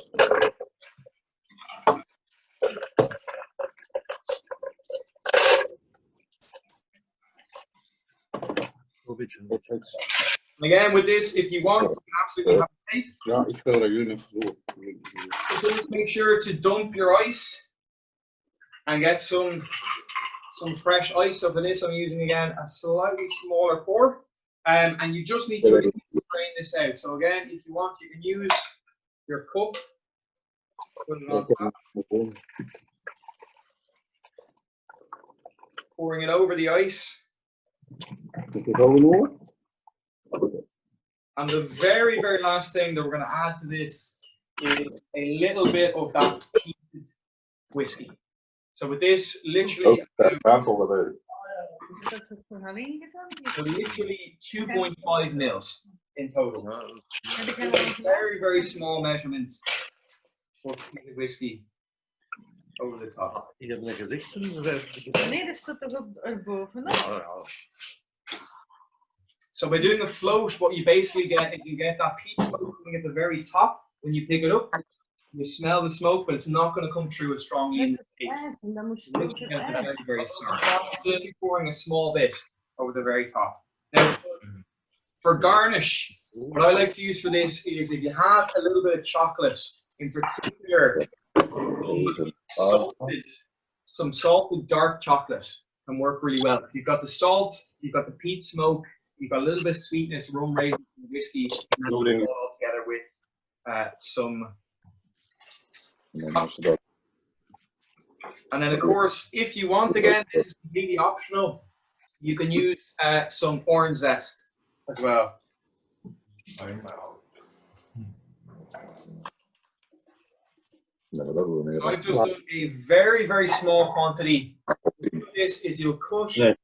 again, with this, if you want, you can absolutely have a taste. Ja, ik wil dat jullie even zo. Just make sure to dump your ice and get some fresh ice. So for this, I'm using again a slightly smaller pour, and you just need to drain this out. So again, if you want, you can use your cup. Put it on top. Pouring it over the ice. And the very, very last thing that we're going to add to this is a little bit of that peated whiskey. So with this, literally, so literally 2.5 mils in total. Very, very small measurement for peated whiskey over the top. Ik heb net gezegd toen. Nee, dat staat toch erbovenop. So by doing a float, what you basically get is you get that peat smoke coming at the very top. When you pick it up, you smell the smoke, but it's not going to come through as strongly in the taste. It's very, very strong. Just pouring a small bit over the very top. Now, for garnish, what I like to use for this is if you have a little bit of chocolate, in particular, some salted dark chocolate can work really well. If you've got the salt, you've got the peat smoke, you've got a little bit of sweetness, rum, raisin, whiskey, and then put it all together with some. And then, of course, if you want, again, this is completely optional, you can use some orange zest as well. So I've just done a very, very small quantity. This is you'll cut a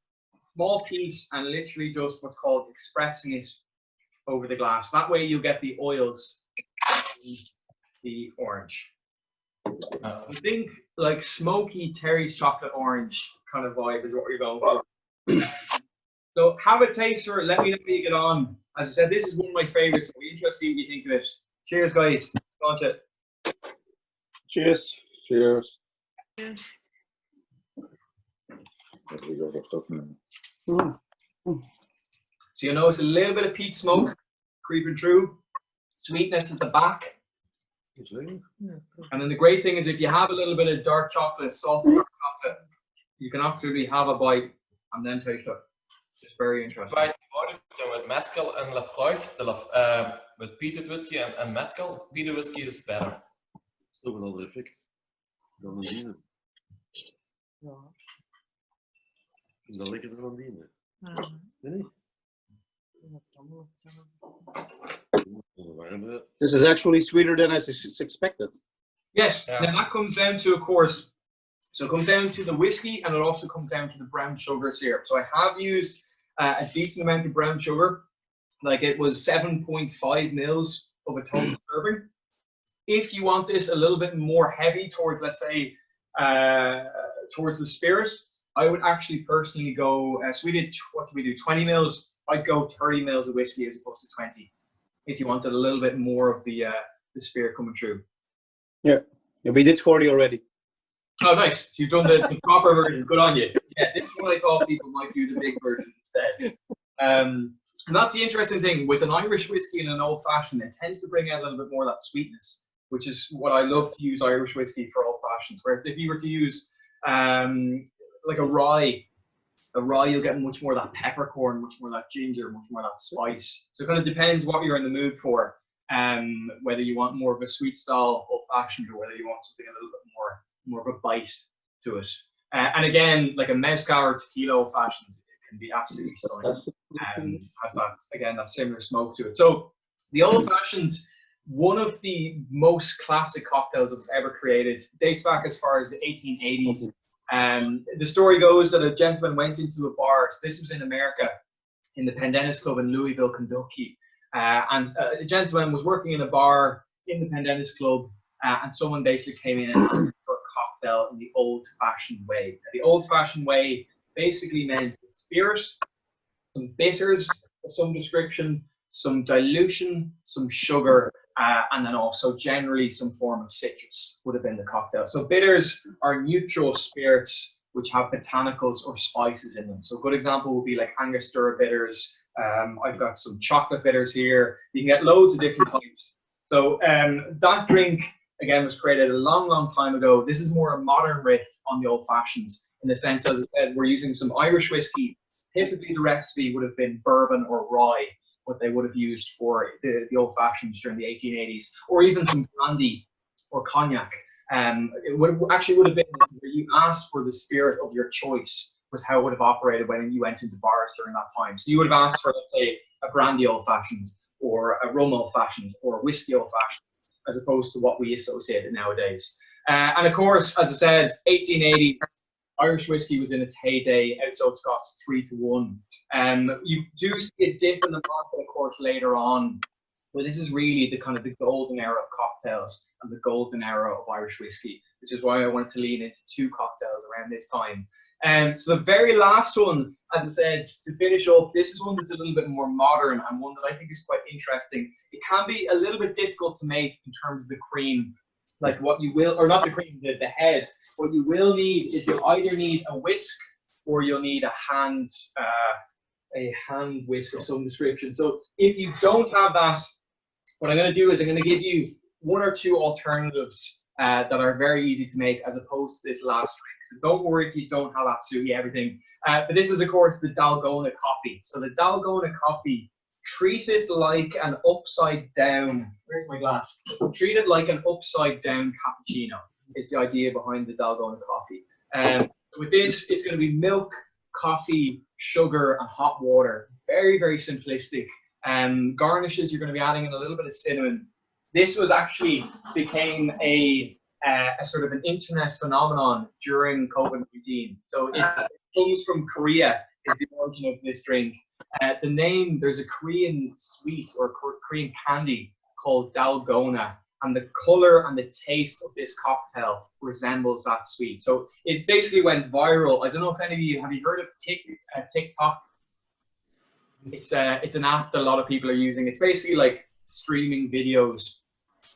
small piece and literally just what's called expressing it over the glass. That way you'll get the oils in the orange. I think like smoky Terry's chocolate orange kind of vibe is what you're going for. So have a taste for it. Let me know how you get on. As I said, this is one of my favorites. We're interested to see what you think of it. Cheers, guys. Launch it. Cheers. Cheers. So you notice a little bit of peat smoke creeping through, sweetness at the back. And then the great thing is if you have a little bit of dark chocolate, salted dark chocolate, you can absolutely have a bite and then taste it. It's very interesting. Bij met mezcal en Lafroig, met peated whisky en mezcal, peated whisky is better. Dat is toch een ander effect dan een dienen. Ja. Is dat lekkerder dan dienen? Nee? This is actually sweeter than I expected. Yes, Yeah. now that comes down to, of course, so it comes down to the whiskey and it also comes down to the brown sugar syrup. So I have used a decent amount of brown sugar, like it was 7.5 mils of a total serving. If you want this a little bit more heavy towards, let's say, towards the spirit, I would actually personally go, so we did, what did we do, 20 mils? I'd go 30 mils of whiskey as opposed to 20, if you wanted a little bit more of the spirit coming through. Yeah, we did 40 already. Oh, nice. So you've done the proper version. Good on you. Yeah, this is what I thought people might do the big version instead. And that's the interesting thing. With an Irish whiskey and an old-fashioned, it tends to bring out a little bit more of that sweetness, which is what I love to use Irish whiskey for old-fashions. Whereas if you were to use like a rye, you'll get much more of that peppercorn, much more of that ginger, much more of that spice. So it kind of depends what you're in the mood for, whether you want more of a sweet style old-fashioned or whether you want something a little bit more of a bite to it. And again, like a mezcal or tequila old-fashioned, it can be absolutely stunning. Has that, again, that similar smoke to it. So the old-fashioned, one of the most classic cocktails that was ever created, dates back as far as the 1880s. The story goes that a gentleman went into a bar. So this was in America, in the Pendennis Club in Louisville, Kentucky. And the gentleman was working in a bar in the Pendennis Club, and someone basically came in and asked for a cocktail in the old-fashioned way. The old-fashioned way basically meant spirit, some bitters of some description, some dilution, some sugar, and then also generally some form of citrus would have been the cocktail. So bitters are neutral spirits which have botanicals or spices in them. So a good example would be like Angostura bitters. I've got some chocolate bitters here. You can get loads of different types. So that drink, again, was created a long, long time ago. This is more a modern riff on the old fashions in the sense, as I said, we're using some Irish whiskey. Typically the recipe would have been bourbon or rye, what they would have used for the old fashions during the 1880s, or even some brandy or cognac. It would have been where you asked for the spirit of your choice was how it would have operated when you went into bars during that time. So you would have asked for, let's say, a brandy old fashioned or a rum old fashioned or a whiskey old fashioned, as opposed to what we associate it nowadays. And of course, as I said, 1880, Irish whiskey was in its heyday, outside Scots 3-1. You do see a dip in the market, of course, later on, but this is really the kind of the golden era of cocktails and the golden era of Irish whiskey, which is why I wanted to lean into 2 cocktails around this time. So the very last one, as I said, to finish up, this is one that's a little bit more modern and one that I think is quite interesting. It can be a little bit difficult to make in terms of the cream, like what you will, or not the cream, the head. What you will need is you'll either need a whisk or you'll need a hand whisk of some description. So if you don't have that, what I'm going to do is I'm going to give you 1 or 2 alternatives that are very easy to make as opposed to this last drink. So don't worry if you don't have absolutely everything. But this is, of course, the Dalgona coffee. So the Dalgona coffee, treat it like an upside down, where's my glass? Treat it like an upside down cappuccino is the idea behind the Dalgona coffee. With this, it's going to be milk, coffee, sugar, and hot water. Very, very simplistic. Garnishes, you're going to be adding in a little bit of cinnamon. This was actually became a sort of an internet phenomenon during COVID-19. So it comes from Korea, is the origin of this drink. The name, there's a Korean sweet or Korean candy called Dalgona, and the color and the taste of this cocktail resembles that sweet. So it basically went viral. I don't know if any of you, have you heard of TikTok? It's an app that a lot of people are using. It's basically like streaming videos.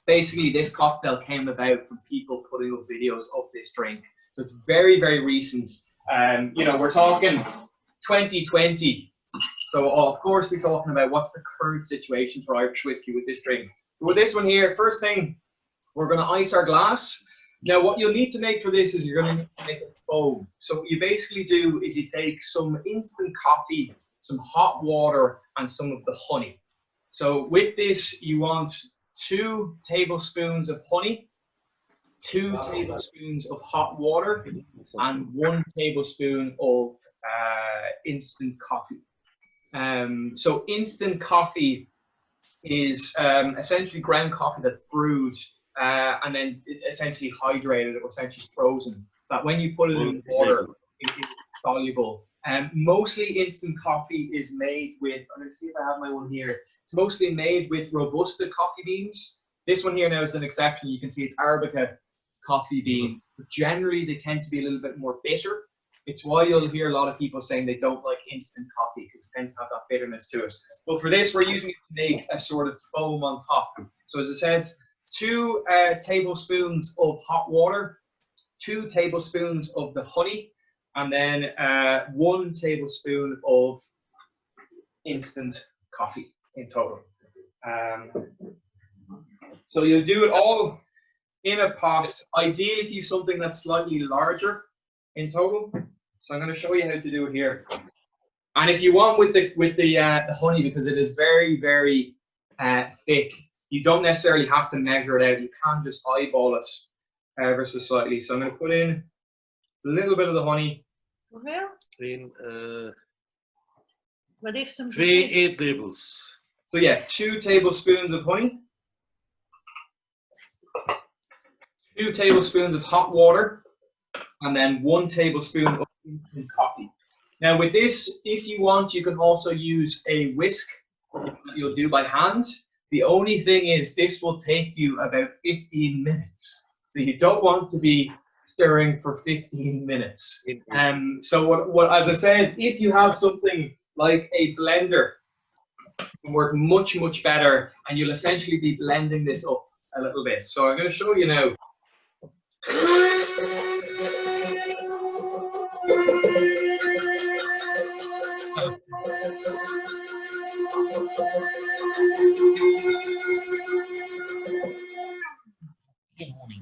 Basically, this cocktail came about from people putting up videos of this drink. So it's very, very recent. You know, we're talking 2020. So of course we're talking about what's the current situation for Irish whiskey with this drink. But with this one here, first thing, we're going to ice our glass. Now what you'll need to make for this is you're going to need to make a foam. So what you basically do is you take some instant coffee, some hot water, and some of the honey. So with this, you want 2 tablespoons of honey, 2 tablespoons of hot water, and 1 tablespoon of instant coffee. So instant coffee is essentially ground coffee that's brewed and then essentially hydrated or essentially frozen. That when you put it in water, it is soluble. Mostly instant coffee is made with, I'm going to see if I have my one here. It's mostly made with Robusta coffee beans. This one here now is an exception. You can see it's Arabica coffee beans. But generally, they tend to be a little bit more bitter. It's why you'll hear a lot of people saying they don't like instant coffee because it tends to have that bitterness to it. But for this, we're using it to make a sort of foam on top. So as I said, 2 tablespoons of hot water, 2 tablespoons of the honey, and then 1 tablespoon of instant coffee in total. So you'll do it all in a pot. Ideally, if you have something that's slightly larger in total. So I'm going to show you how to do it here. And if you want with the honey, because it is very, very thick, you don't necessarily have to measure it out. You can just eyeball it ever so slightly. So I'm going to put in a little bit of the honey. Hoeveel? 2 Wat heeft hem 2 eetlepels. So yeah, 2 tablespoons of honey, 2 tablespoons of hot water, and then 1 tablespoon of instant coffee. Now with this, if you want, you can also use a whisk that you'll do by hand. The only thing is this will take you about 15 minutes. So you don't want to be stirring for 15 minutes. So what, as I said, if you have something like a blender, it can work much, much better, and you'll essentially be blending this up a little bit. So I'm going to show you now.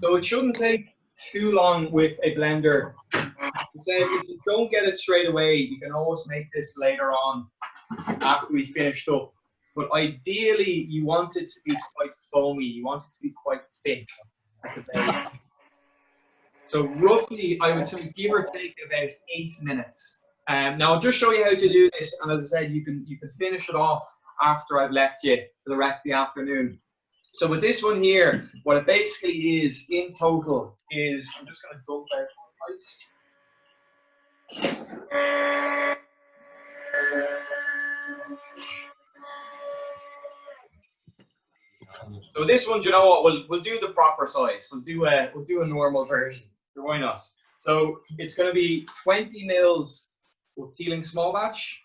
So it shouldn't take too long with a blender. So if you don't get it straight away, you can always make this later on after we finished up. But ideally, you want it to be quite foamy. You want it to be quite thick at the base. So roughly, I would say give or take about 8 minutes. Now I'll just show you how to do this, and as I said, you can finish it off after I've left you for the rest of the afternoon. So with this one here, what it basically is in total is, I'm just going to dump out my ice. So this one, you know what? We'll do the proper size. We'll do a normal version. Why not? So it's going to be 20 mils of Teeling small batch.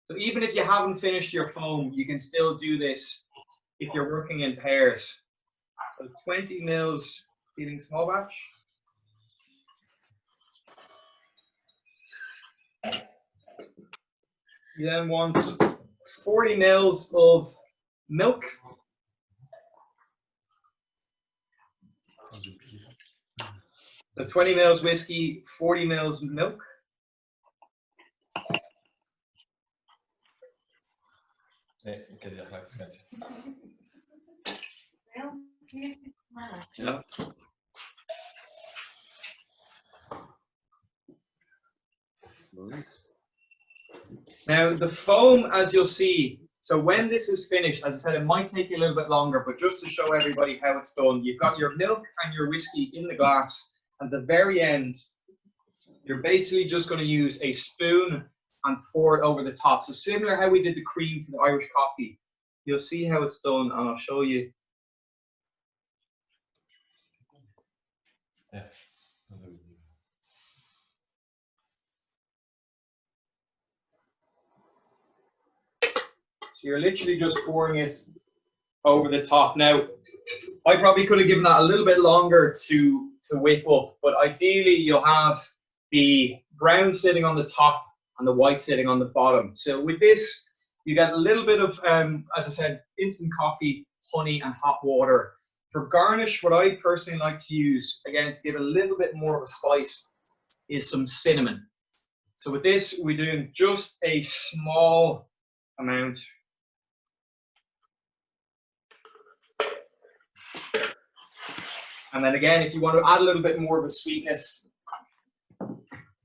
So even if you haven't finished your foam, you can still do this if you're working in pairs. So 20 mils Teeling small batch. You then want 40 mils of milk. So 20 mils whiskey, 40 mils milk. Nee, ik heb die eigenlijk geschet. Ja. Now the foam, as you'll see, so when this is finished, as I said, it might take you a little bit longer, but just to show everybody how it's done, you've got your milk and your whiskey in the glass. At the very end, you're basically just going to use a spoon and pour it over the top. So similar how we did the cream for the Irish coffee. You'll see how it's done, and I'll show you. Yeah. So you're literally just pouring it over the top. Now, I probably could have given that a little bit longer to whip up, but ideally you'll have the brown sitting on the top and the white sitting on the bottom. So with this, you get a little bit of, as I said, instant coffee, honey, and hot water. For garnish, what I personally like to use, again, to give a little bit more of a spice, is some cinnamon. So with this, we're doing just a small amount. And then again, if you want to add a little bit more of a sweetness,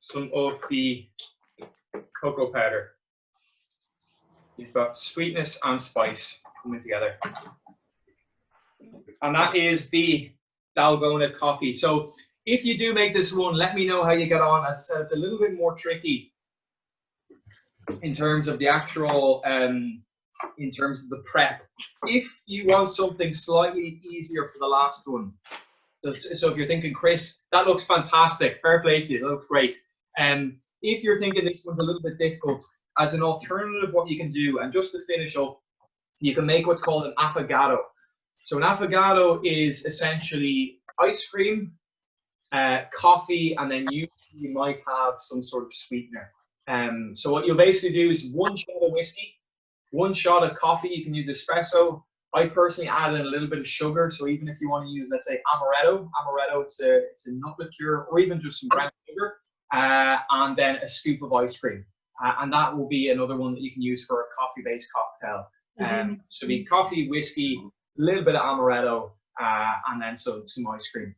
some of the cocoa powder. You've got sweetness and spice coming together. And that is the Dalgona coffee. So if you do make this one, let me know how you get on. As I said, it's a little bit more tricky in terms of the actual, in terms of the prep. If you want something slightly easier for the last one, so if you're thinking, Chris, that looks fantastic, fair play to you, that looks great. If you're thinking this one's a little bit difficult, as an alternative, what you can do, and just to finish up, you can make what's called an affogato. So an affogato is essentially ice cream, coffee, and then you might have some sort of sweetener. So what you'll basically do is 1 shot of whiskey, 1 shot of coffee. You can use espresso. I personally add in a little bit of sugar. So even if you want to use, let's say, amaretto, it's a nut liqueur, or even just some brown sugar, and then a scoop of ice cream. And that will be another one that you can use for a coffee-based cocktail. So be coffee, whiskey, a little bit of amaretto, and then some ice cream.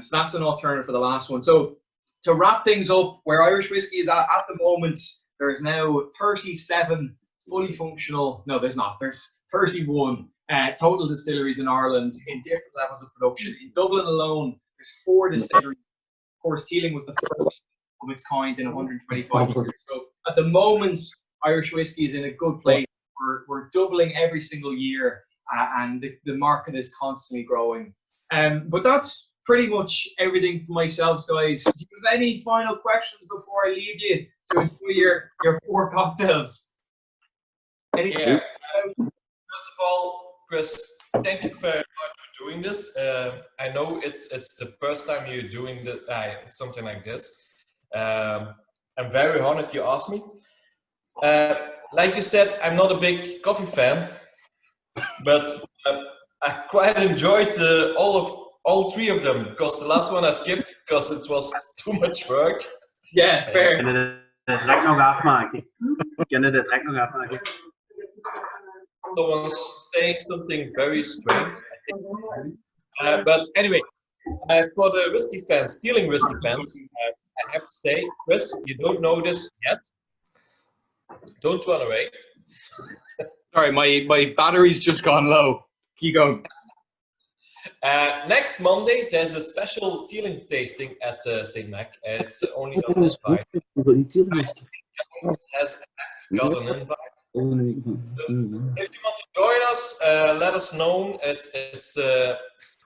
So that's an alternative for the last one. So to wrap things up, where Irish whiskey is at the moment, there's now 37 fully functional, no, there's not, there's 31 total distilleries in Ireland in different levels of production. In Dublin alone, there's 4 distilleries. Of course, Teeling was the first of its kind in 125 years. So at the moment, Irish whiskey is in a good place. We're doubling every single year, and the market is constantly growing. But that's pretty much everything for myself, guys. Do you have any final questions before I leave you to enjoy your 4 cocktails? Yeah. First of all, Chris, thank you very much for doing this. I know it's the first time you're doing something like this. I'm very honored you asked me. Like you said, I'm not a big coffee fan, but I quite enjoyed all 3 of them, because the last one I skipped because it was too much work. Yeah, fair. Kunnen de trek nog afmaken? Kunnen de trek nog afmaken? Someone's saying something very strange, I think. But anyway, for the whiskey fans, Teeling whiskey fans, I have to say, Chris, you don't know this yet. Don't run away. Sorry, my battery's just gone low. Keep going. Next Monday, there's a special Teeling tasting at St. Mac. It's only on invite. I think Gans has got an invite. So if you want to join us, let us know. It's a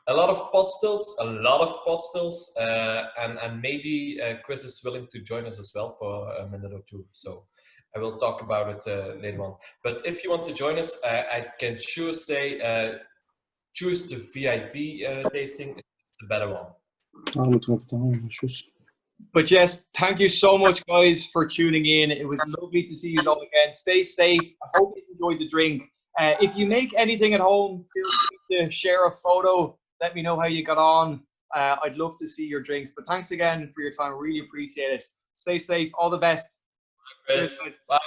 lot of pot stills, and maybe Chris is willing to join us as well for a minute or 2. So I will talk about it later on. But if you want to join us, I can sure say choose the VIP tasting. It's the better one. But yes, thank you so much, guys, for tuning in. It was lovely to see you all again. Stay safe. I hope you enjoyed the drink. If you make anything at home, feel free to share a photo. Let me know how you got on. I'd love to see your drinks. But thanks again for your time. Really appreciate it. Stay safe. All the best. Chris. Bye.